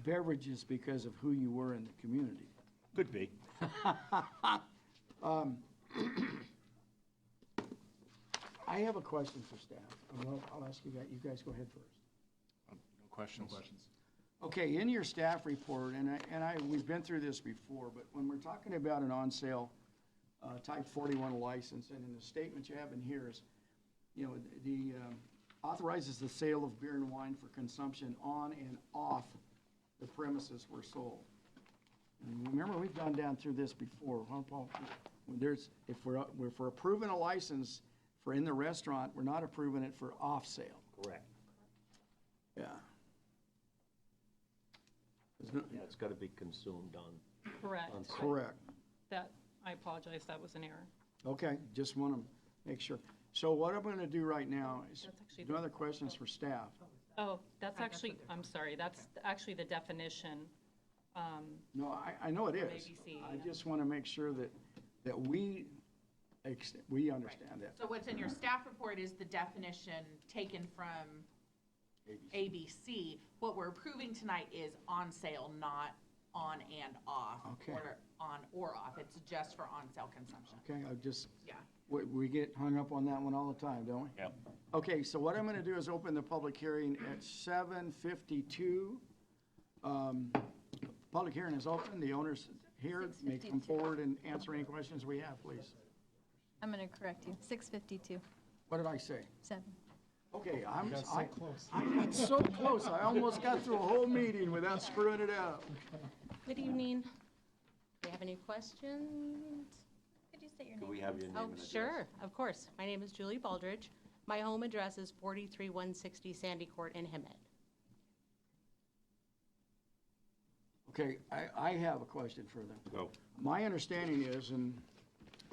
beverages because of who you were in the community. Could be. I have a question for staff. I'll ask you guys. You guys go ahead first. No questions? No questions. Okay, in your staff report, we've been through this before, but when we're talking about an on-sale type 41 license, and in the statement you have in here is, you know, the authorizes the sale of beer and wine for consumption on and off the premises where sold. And remember, we've gone down through this before, huh, Paul? If we're approving a license for in the restaurant, we're not approving it for off-sale. Correct. Yeah. Yeah, it's got to be consumed on. Correct. on site. Correct. That, I apologize, that was an error. Okay, just want to make sure. So what I'm going to do right now is, That's actually no other questions for staff? Oh, that's actually, I'm sorry, that's actually the definition. No, I know it is. ABC, I yeah. just want to make sure that we understand that. So what's in your staff report is the definition taken from ABC. What we're approving tonight is on sale, not on and off. Okay. Or on or off. It's just for on-sale consumption. Okay, I just, Yeah. we get hung up on that one all the time, don't we? Yep. Okay, so what I'm going to do is open the public hearing at 7:52. Public hearing is open. The owners here may come 6:52. forward and answer any questions we have, please. I'm going to correct you. 6:52, What did I say? 7. Okay, I close. got so close. I almost got through a whole meeting without screwing it up. Good evening. Do you have any questions? Could you state your Could name? we have your name Oh, and address? sure, of course. My name is Julie Baldridge. My home address is 43160 Sandy Court in Hemet. Okay, I have a question for them. Go. My understanding is, and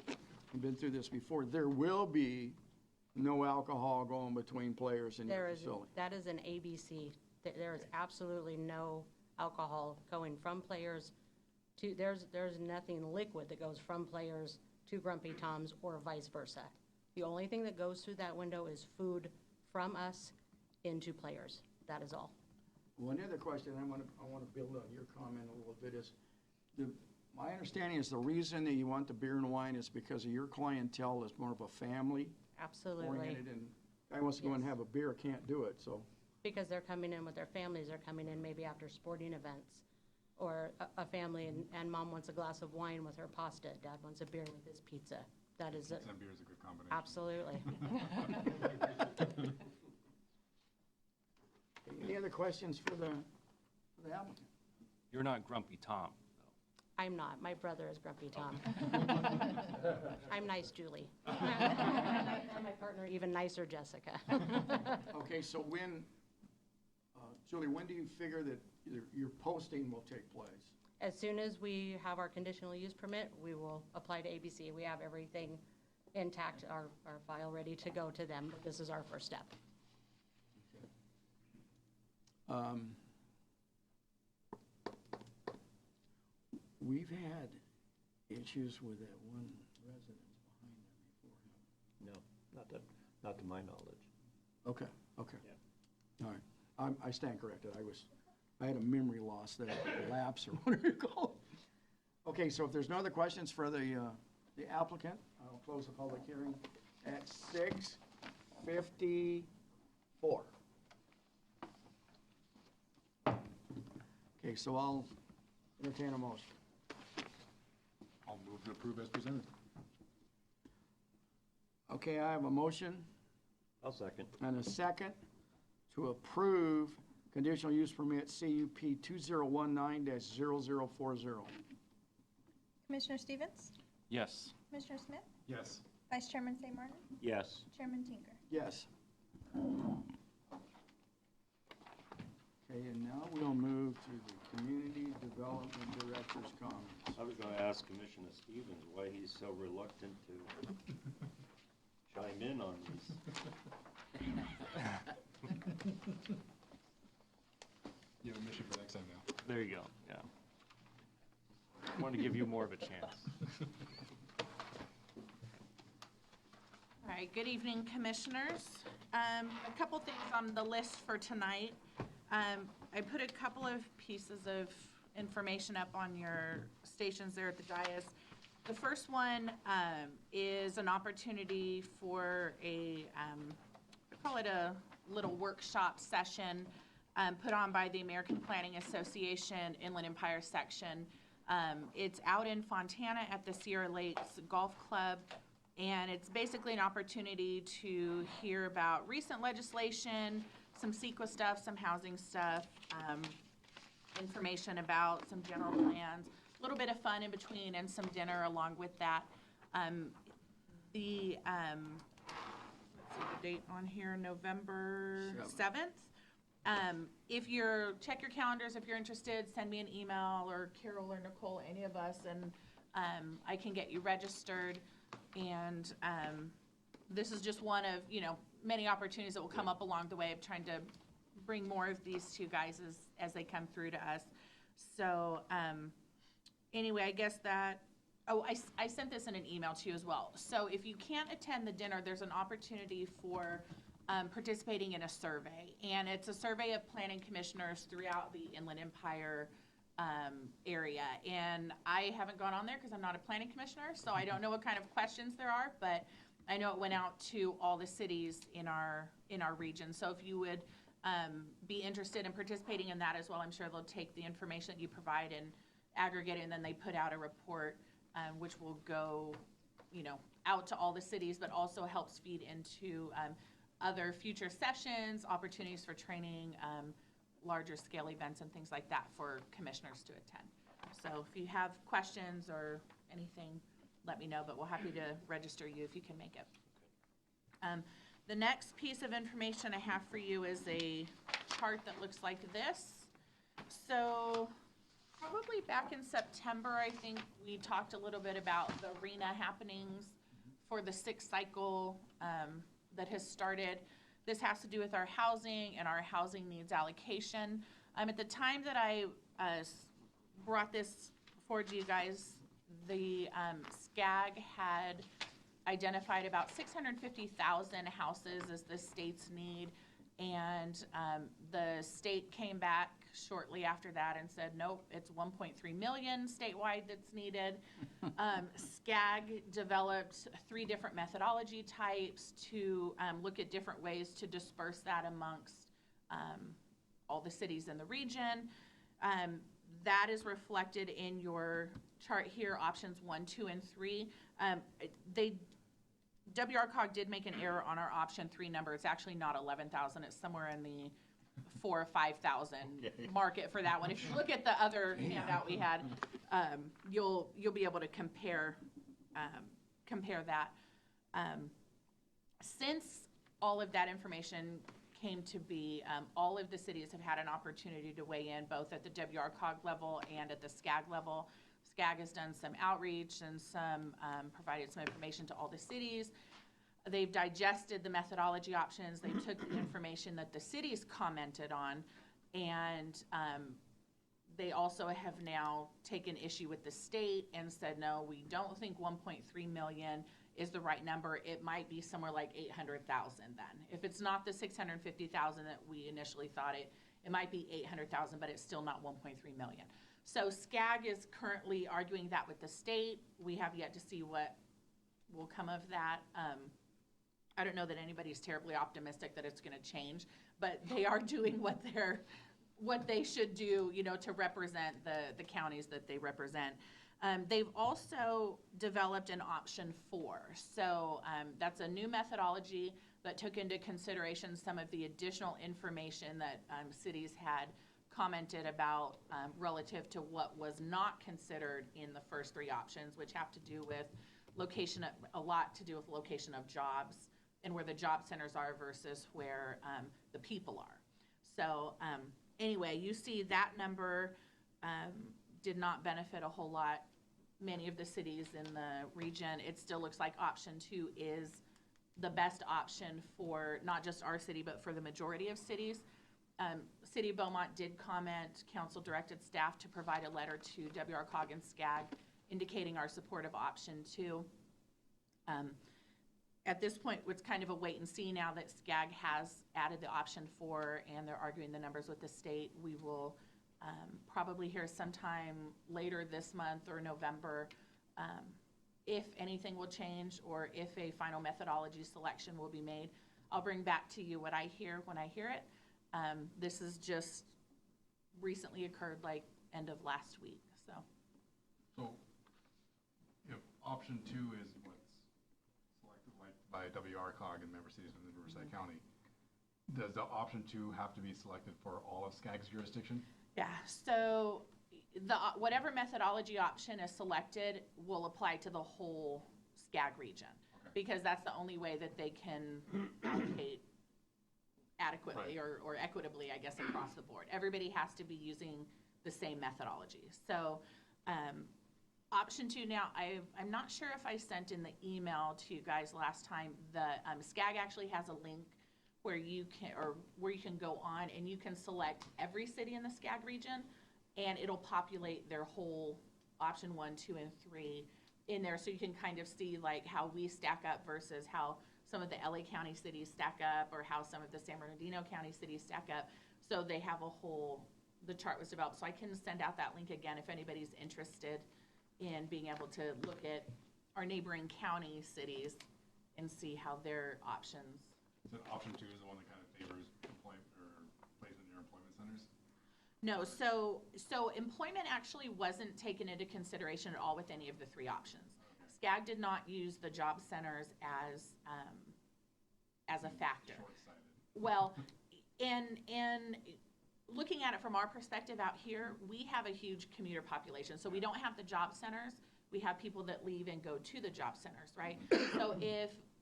I've been through this before, there will be no alcohol going between players in your facility. That is an ABC. There is absolutely no alcohol going from players to, there's nothing liquid that goes from players to Grumpy Tom's or vice versa. The only thing that goes through that window is food from us into players. That is all. One other question I want to build on your comment a little bit is, my understanding is the reason that you want the beer and wine is because of your clientele is more of a family Absolutely. oriented, and guy wants to go and Yes. have a beer, can't do it, so. Because they're coming in with their families, they're coming in maybe after sporting events, or a family and mom wants a glass of wine with her pasta, dad wants a beer with his pizza. That is it. Pizza and beer is a good combination. Absolutely. Any other questions for the applicant? You're not Grumpy Tom, though. I'm not. My brother is Grumpy Tom. I'm nice, Julie. And my partner, even nicer, Jessica. Okay, so when, Julie, when do you figure that your posting will take place? As soon as we have our conditional use permit, we will apply to ABC. We have everything intact, our file ready to go to them, but this is our first step. We've had issues with that one residence behind there before. No, not to my knowledge. Okay, okay. All right. I stand corrected. I had a memory loss there, lapse or whatever you call it. Okay, so if there's no other questions for the applicant, I'll close the public hearing at 6:54. Okay, so I'll entertain a motion. I'll move to approve as presented. Okay, I have a motion I'll second. and a second to approve conditional use permit CUP 2019-0040. Commissioner Stevens? Yes. Commissioner Smith? Yes. Vice Chairman St. Martin? Yes. Chairman Tinker? Yes. Okay, and now we'll move to the Community Development Director's comments. I was going to ask Commissioner Stevens why he's so reluctant to chime in on these. You have a mission for next time now. There you go, yeah. I want to give you more of a chance. All right, good evening, Commissioners. A couple things on the list for tonight. I put a couple of pieces of information up on your stations there at the dais. The first one is an opportunity for I call it a little workshop session put on by the American Planning Association Inland Empire Section. It's out in Fontana at the Sierra Lakes Golf Club, and it's basically an opportunity to hear about recent legislation, some CEQA stuff, some housing stuff, information about some general plans, a little bit of fun in between, and some dinner along with that. Let's see the date on here, November 7th. If check your calendars, if you're interested, send me an email, or Carol or Nicole, any of us, and I can get you registered. And this is just one of, many opportunities that will come up along the way of trying to bring more of these two guys as they come through to us. So anyway, I guess that, I sent this in an email to you as well. So if you can't attend the dinner, there's an opportunity for participating in a survey. And it's a survey of planning commissioners throughout the Inland Empire area. And I haven't gone on there because I'm not a planning commissioner, so I don't know what kind of questions there are, but I know it went out to all the cities in our region. So if you would be interested in participating in that as well, I'm sure they'll take the information that you provide and aggregate it, and then they put out a report which will go, out to all the cities, but also helps feed into other future sessions, opportunities for training, larger scale events and things like that for commissioners to attend. So if you have questions or anything, let me know, but we're happy to register you if you can make it. The next piece of information I have for you is a chart that looks like this. So probably back in September, I think we talked a little bit about the arena happenings for the sixth cycle that has started. This has to do with our housing and our housing needs allocation. At the time that I brought this forward to you guys, the SCAG had identified about 650,000 houses as the state's need, and the state came back shortly after that and said, nope, it's 1.3 million statewide that's needed. SCAG developed 3 different methodology types to look at different ways to disperse that amongst all the cities in the region. That is reflected in your chart here, options 1, 2, and 3. WRCOG did make an error on our option 3 number. It's actually not 11,000. It's somewhere in the 4,000 or 5,000 market for that one. If you look at the other handout we had, you'll be able to compare that. Since all of that information came to be, all of the cities have had an opportunity to weigh in, both at the WRCOG level and at the SCAG level. SCAG has done some outreach and provided some information to all the cities. They've digested the methodology options. They took the information that the cities commented on, and they also have now taken issue with the state and said, no, we don't think 1.3 million is the right number. It might be somewhere like 800,000 then. If it's not the 650,000 that we initially thought it might be 800,000, but it's still not 1.3 million. So SCAG is currently arguing that with the state. We have yet to see what will come of that. I don't know that anybody's terribly optimistic that it's going to change, but they are doing what they should do, to represent the counties that they represent. They've also developed an option 4. So that's a new methodology that took into consideration some of the additional information that cities had commented about relative to what was not considered in the first 3 options, which have to do with location, a lot to do with location of jobs and where the job centers are versus where the people are. So anyway, you see that number did not benefit a whole lot many of the cities in the region. It still looks like option 2 is the best option for not just our city, but for the majority of cities. City of Beaumont did comment, council directed staff to provide a letter to WRCOG and SCAG indicating our support of option 2. At this point, it's kind of a wait and see now that SCAG has added the option 4 and they're arguing the numbers with the state. We will probably hear sometime later this month or November if anything will change or if a final methodology selection will be made. I'll bring back to you what I hear when I hear it. This has just recently occurred, like end of last week, so. So if option 2 is what's selected like by WRCOG and member cities within Riverside County, does the option 2 have to be selected for all of SCAG's jurisdiction? Yeah, so whatever methodology option is selected will apply to the whole SCAG region. Okay. Because that's the only way that they can allocate adequately Right. or equitably, I guess, across the board. Everybody has to be using the same methodology. So option 2 now, I'm not sure if I sent in the email to you guys last time. The SCAG actually has a link where you can go on and you can select every city in the SCAG region and it'll populate their whole option 1, 2, and 3 in there, so you can kind of see like how we stack up versus how some of the LA County cities stack up or how some of the San Bernardino County cities stack up. So they have the chart was developed. So I can send out that link again if anybody's interested in being able to look at our neighboring county cities and see how their options. So option 2 is the one that kind of favors employment or plays in your employment centers? No, so employment actually wasn't taken into consideration at all with any of the 3 options. SCAG did not use the job centers as a factor. Short-sighted. Well, and looking at it from our perspective out here, we have a huge commuter population. So we don't have the job centers. We have people that leave and go to the job centers, right? So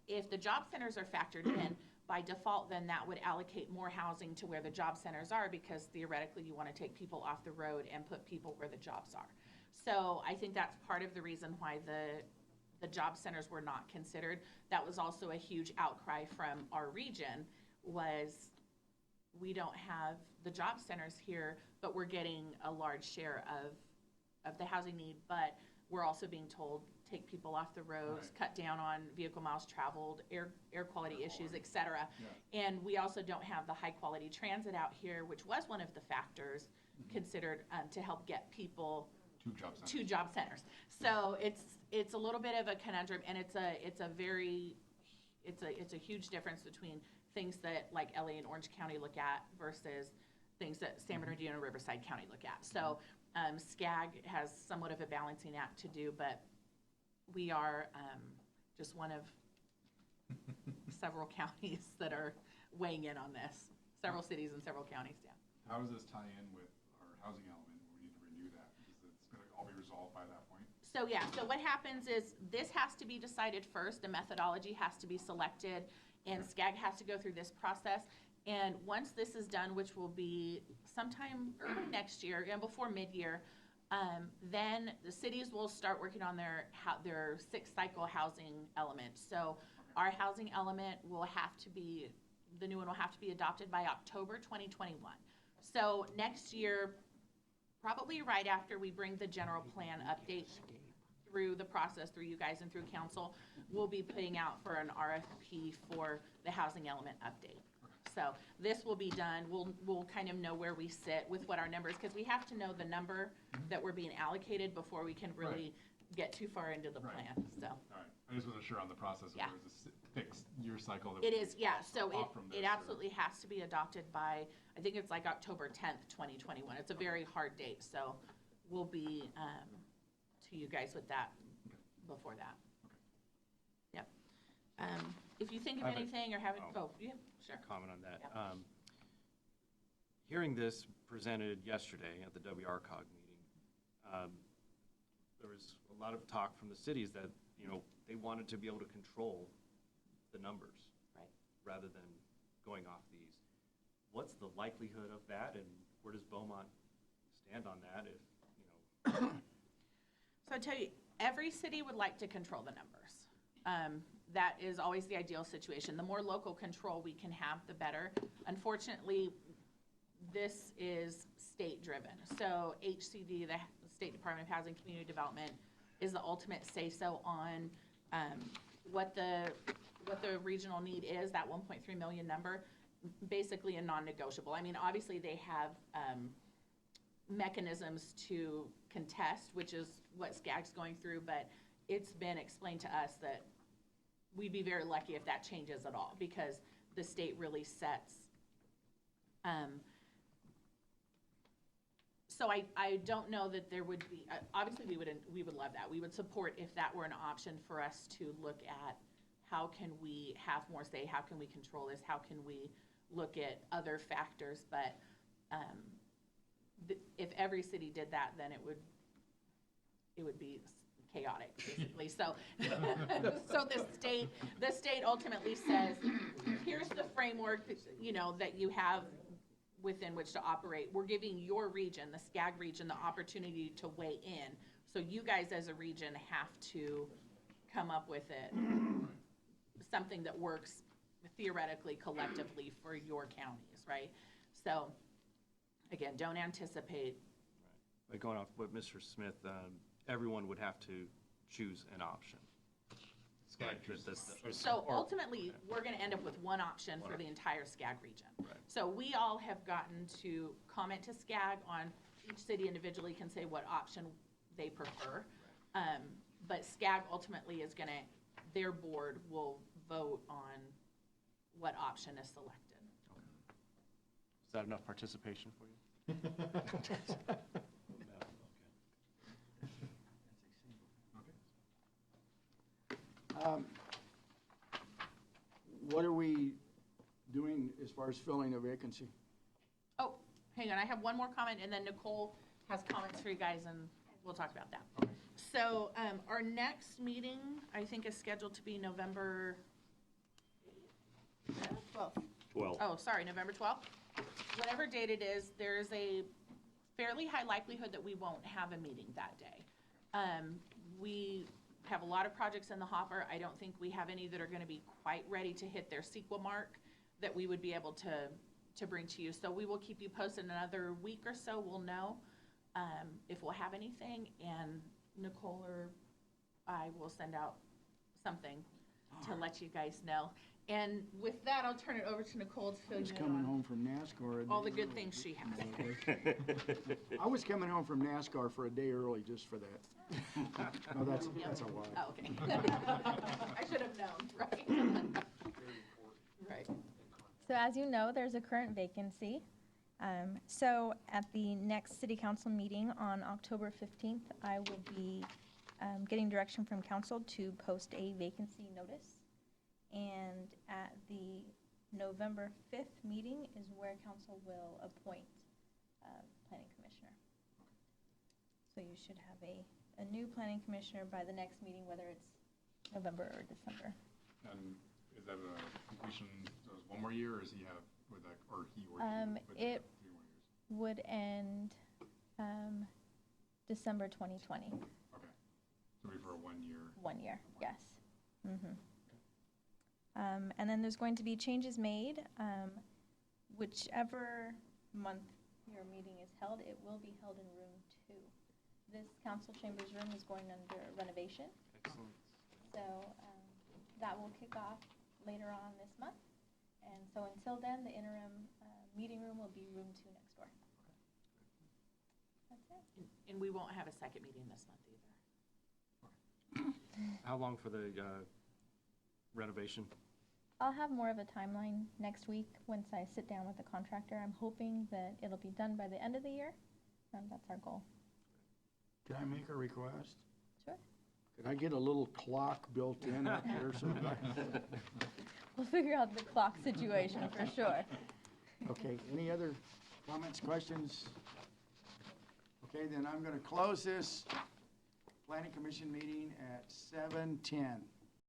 if the job centers are factored in, by default, then that would allocate more housing to where the job centers are because theoretically you want to take people off the road and put people where the jobs are. So I think that's part of the reason why the job centers were not considered. That was also a huge outcry from our region was we don't have the job centers here, but we're getting a large share of the housing need, but we're also being told take people off the roads, Right. cut down on vehicle miles traveled, air quality issues, et cetera. Yeah. And we also don't have the high quality transit out here, which was one of the factors considered to help get people 2 job centers. to job centers. So it's a little bit of a conundrum, and it's a huge difference between things that like LA and Orange County look at versus things that San Bernardino and Riverside County look at. So SCAG has somewhat of a balancing act to do, but we are just one of several counties that are weighing in on this. Several cities and several counties, yeah. How does this tie in with our housing element? We need to renew that because it's going to all be resolved by that point. So yeah, so what happens is this has to be decided first, a methodology has to be selected, and SCAG has to go through this process. And once this is done, which will be sometime early next year, and before mid-year, then the cities will start working on their 6th cycle housing element. So our housing element will have to be, the new one will have to be adopted by October 2021. So next year, probably right after we bring the general plan update through the process, through you guys and through council, we'll be putting out for an RFP for the housing element update. So this will be done. We'll kind of know where we sit with what our numbers, because we have to know the number that we're being allocated before we can really get too far into the plan, so. All right. I just wasn't sure on the process if Yeah. there was a fixed year cycle. That It would is, be yeah, so off from it this, or- absolutely has to be adopted by, I think it's like October 10th, 2021. It's a very hard date, so we'll be to you guys with that before that. Yep. If you think of I have a- anything or have it, oh. yeah, sure. Comment on that. Yeah. Hearing this presented yesterday at the WRCOG meeting, there was a lot of talk from the cities that, they wanted to be able to control the numbers. Right. Rather than going off these. What's the likelihood of that, and where does Beaumont stand on that if, So I tell you, every city would like to control the numbers. That is always the ideal situation. The more local control we can have, the better. Unfortunately, this is state-driven. So HCD, the State Department of Housing and Community Development, is the ultimate say-so on what the regional need is, that 1.3 million number, basically a non-negotiable. I mean, obviously, they have mechanisms to contest, which is what SCAG's going through, but it's been explained to us that we'd be very lucky if that changes at all, because the state really sets. So I don't know that there would be, obviously we would love that. We would support if that were an option for us to look at how can we have more say, how can we control this, how can we look at other factors, but if every city did that, then it would be chaotic, basically. So, so the state ultimately says, here's the framework, that you have within which to operate. We're giving your region, the SCAG region, the opportunity to weigh in. So you guys as a region have to come up with something that works theoretically, collectively for your counties, right? So, again, don't anticipate. Right. Going off what Mr. Smith, everyone would have to choose an option. So ultimately, we're going to end up with one option for the entire SCAG region. Right. So we all have gotten to comment to SCAG on, each city individually can say what option they prefer. But SCAG ultimately is going to, their board will vote on what option is selected. Is that enough participation for you? What are we doing as far as filling a vacancy? Oh, hang on, I have one more comment, and then Nicole has comments for you guys, and we'll talk about that. So our next meeting, I think, is scheduled to be November 12th. 12. Oh, sorry, November 12th. Whatever date it is, there's a fairly high likelihood that we won't have a meeting that day. We have a lot of projects in the hopper. I don't think we have any that are going to be quite ready to hit their CEQA mark that we would be able to bring to you. So we will keep you posted. In another week or so, we'll know if we'll have anything, and Nicole or I will send out something to let you guys know. And with that, I'll turn it over to Nicole to fill I you was in coming on home from NASCAR. all the good things she has. I was coming home from NASCAR for a day early just for that. No, that's a lie. Oh, okay. I should have known, right? Right. So as you know, there's a current vacancy. So at the next city council meeting on October 15th, I will be getting direction from council to post a vacancy notice. And at the November 5th meeting is where council will appoint planning commissioner. So you should have a new planning commissioner by the next meeting, whether it's November or December. And is that a completion, so it's one more year, or is he have, would that, or he or she? would It have 3 more years? would end December 2020. Okay. So it'd be for a 1 year. 1 year, yes. Mm-hmm. And then there's going to be changes made. Whichever month your meeting is held, it will be held in room 2. This council chambers room is going under renovation. Excellent. So that will kick off later on this month. And so until then, the interim meeting room will be room 2 next door. That's it. And we won't have a second meeting this month either. How long for the renovation? I'll have more of a timeline next week once I sit down with the contractor. I'm hoping that it'll be done by the end of the year. That's our goal. Can I make a request? Sure. Could I get a little clock built in up here so that I... We'll figure out the clock situation for sure. Okay, any other comments, questions? Okay, then I'm going to close this planning commission meeting at 7:10.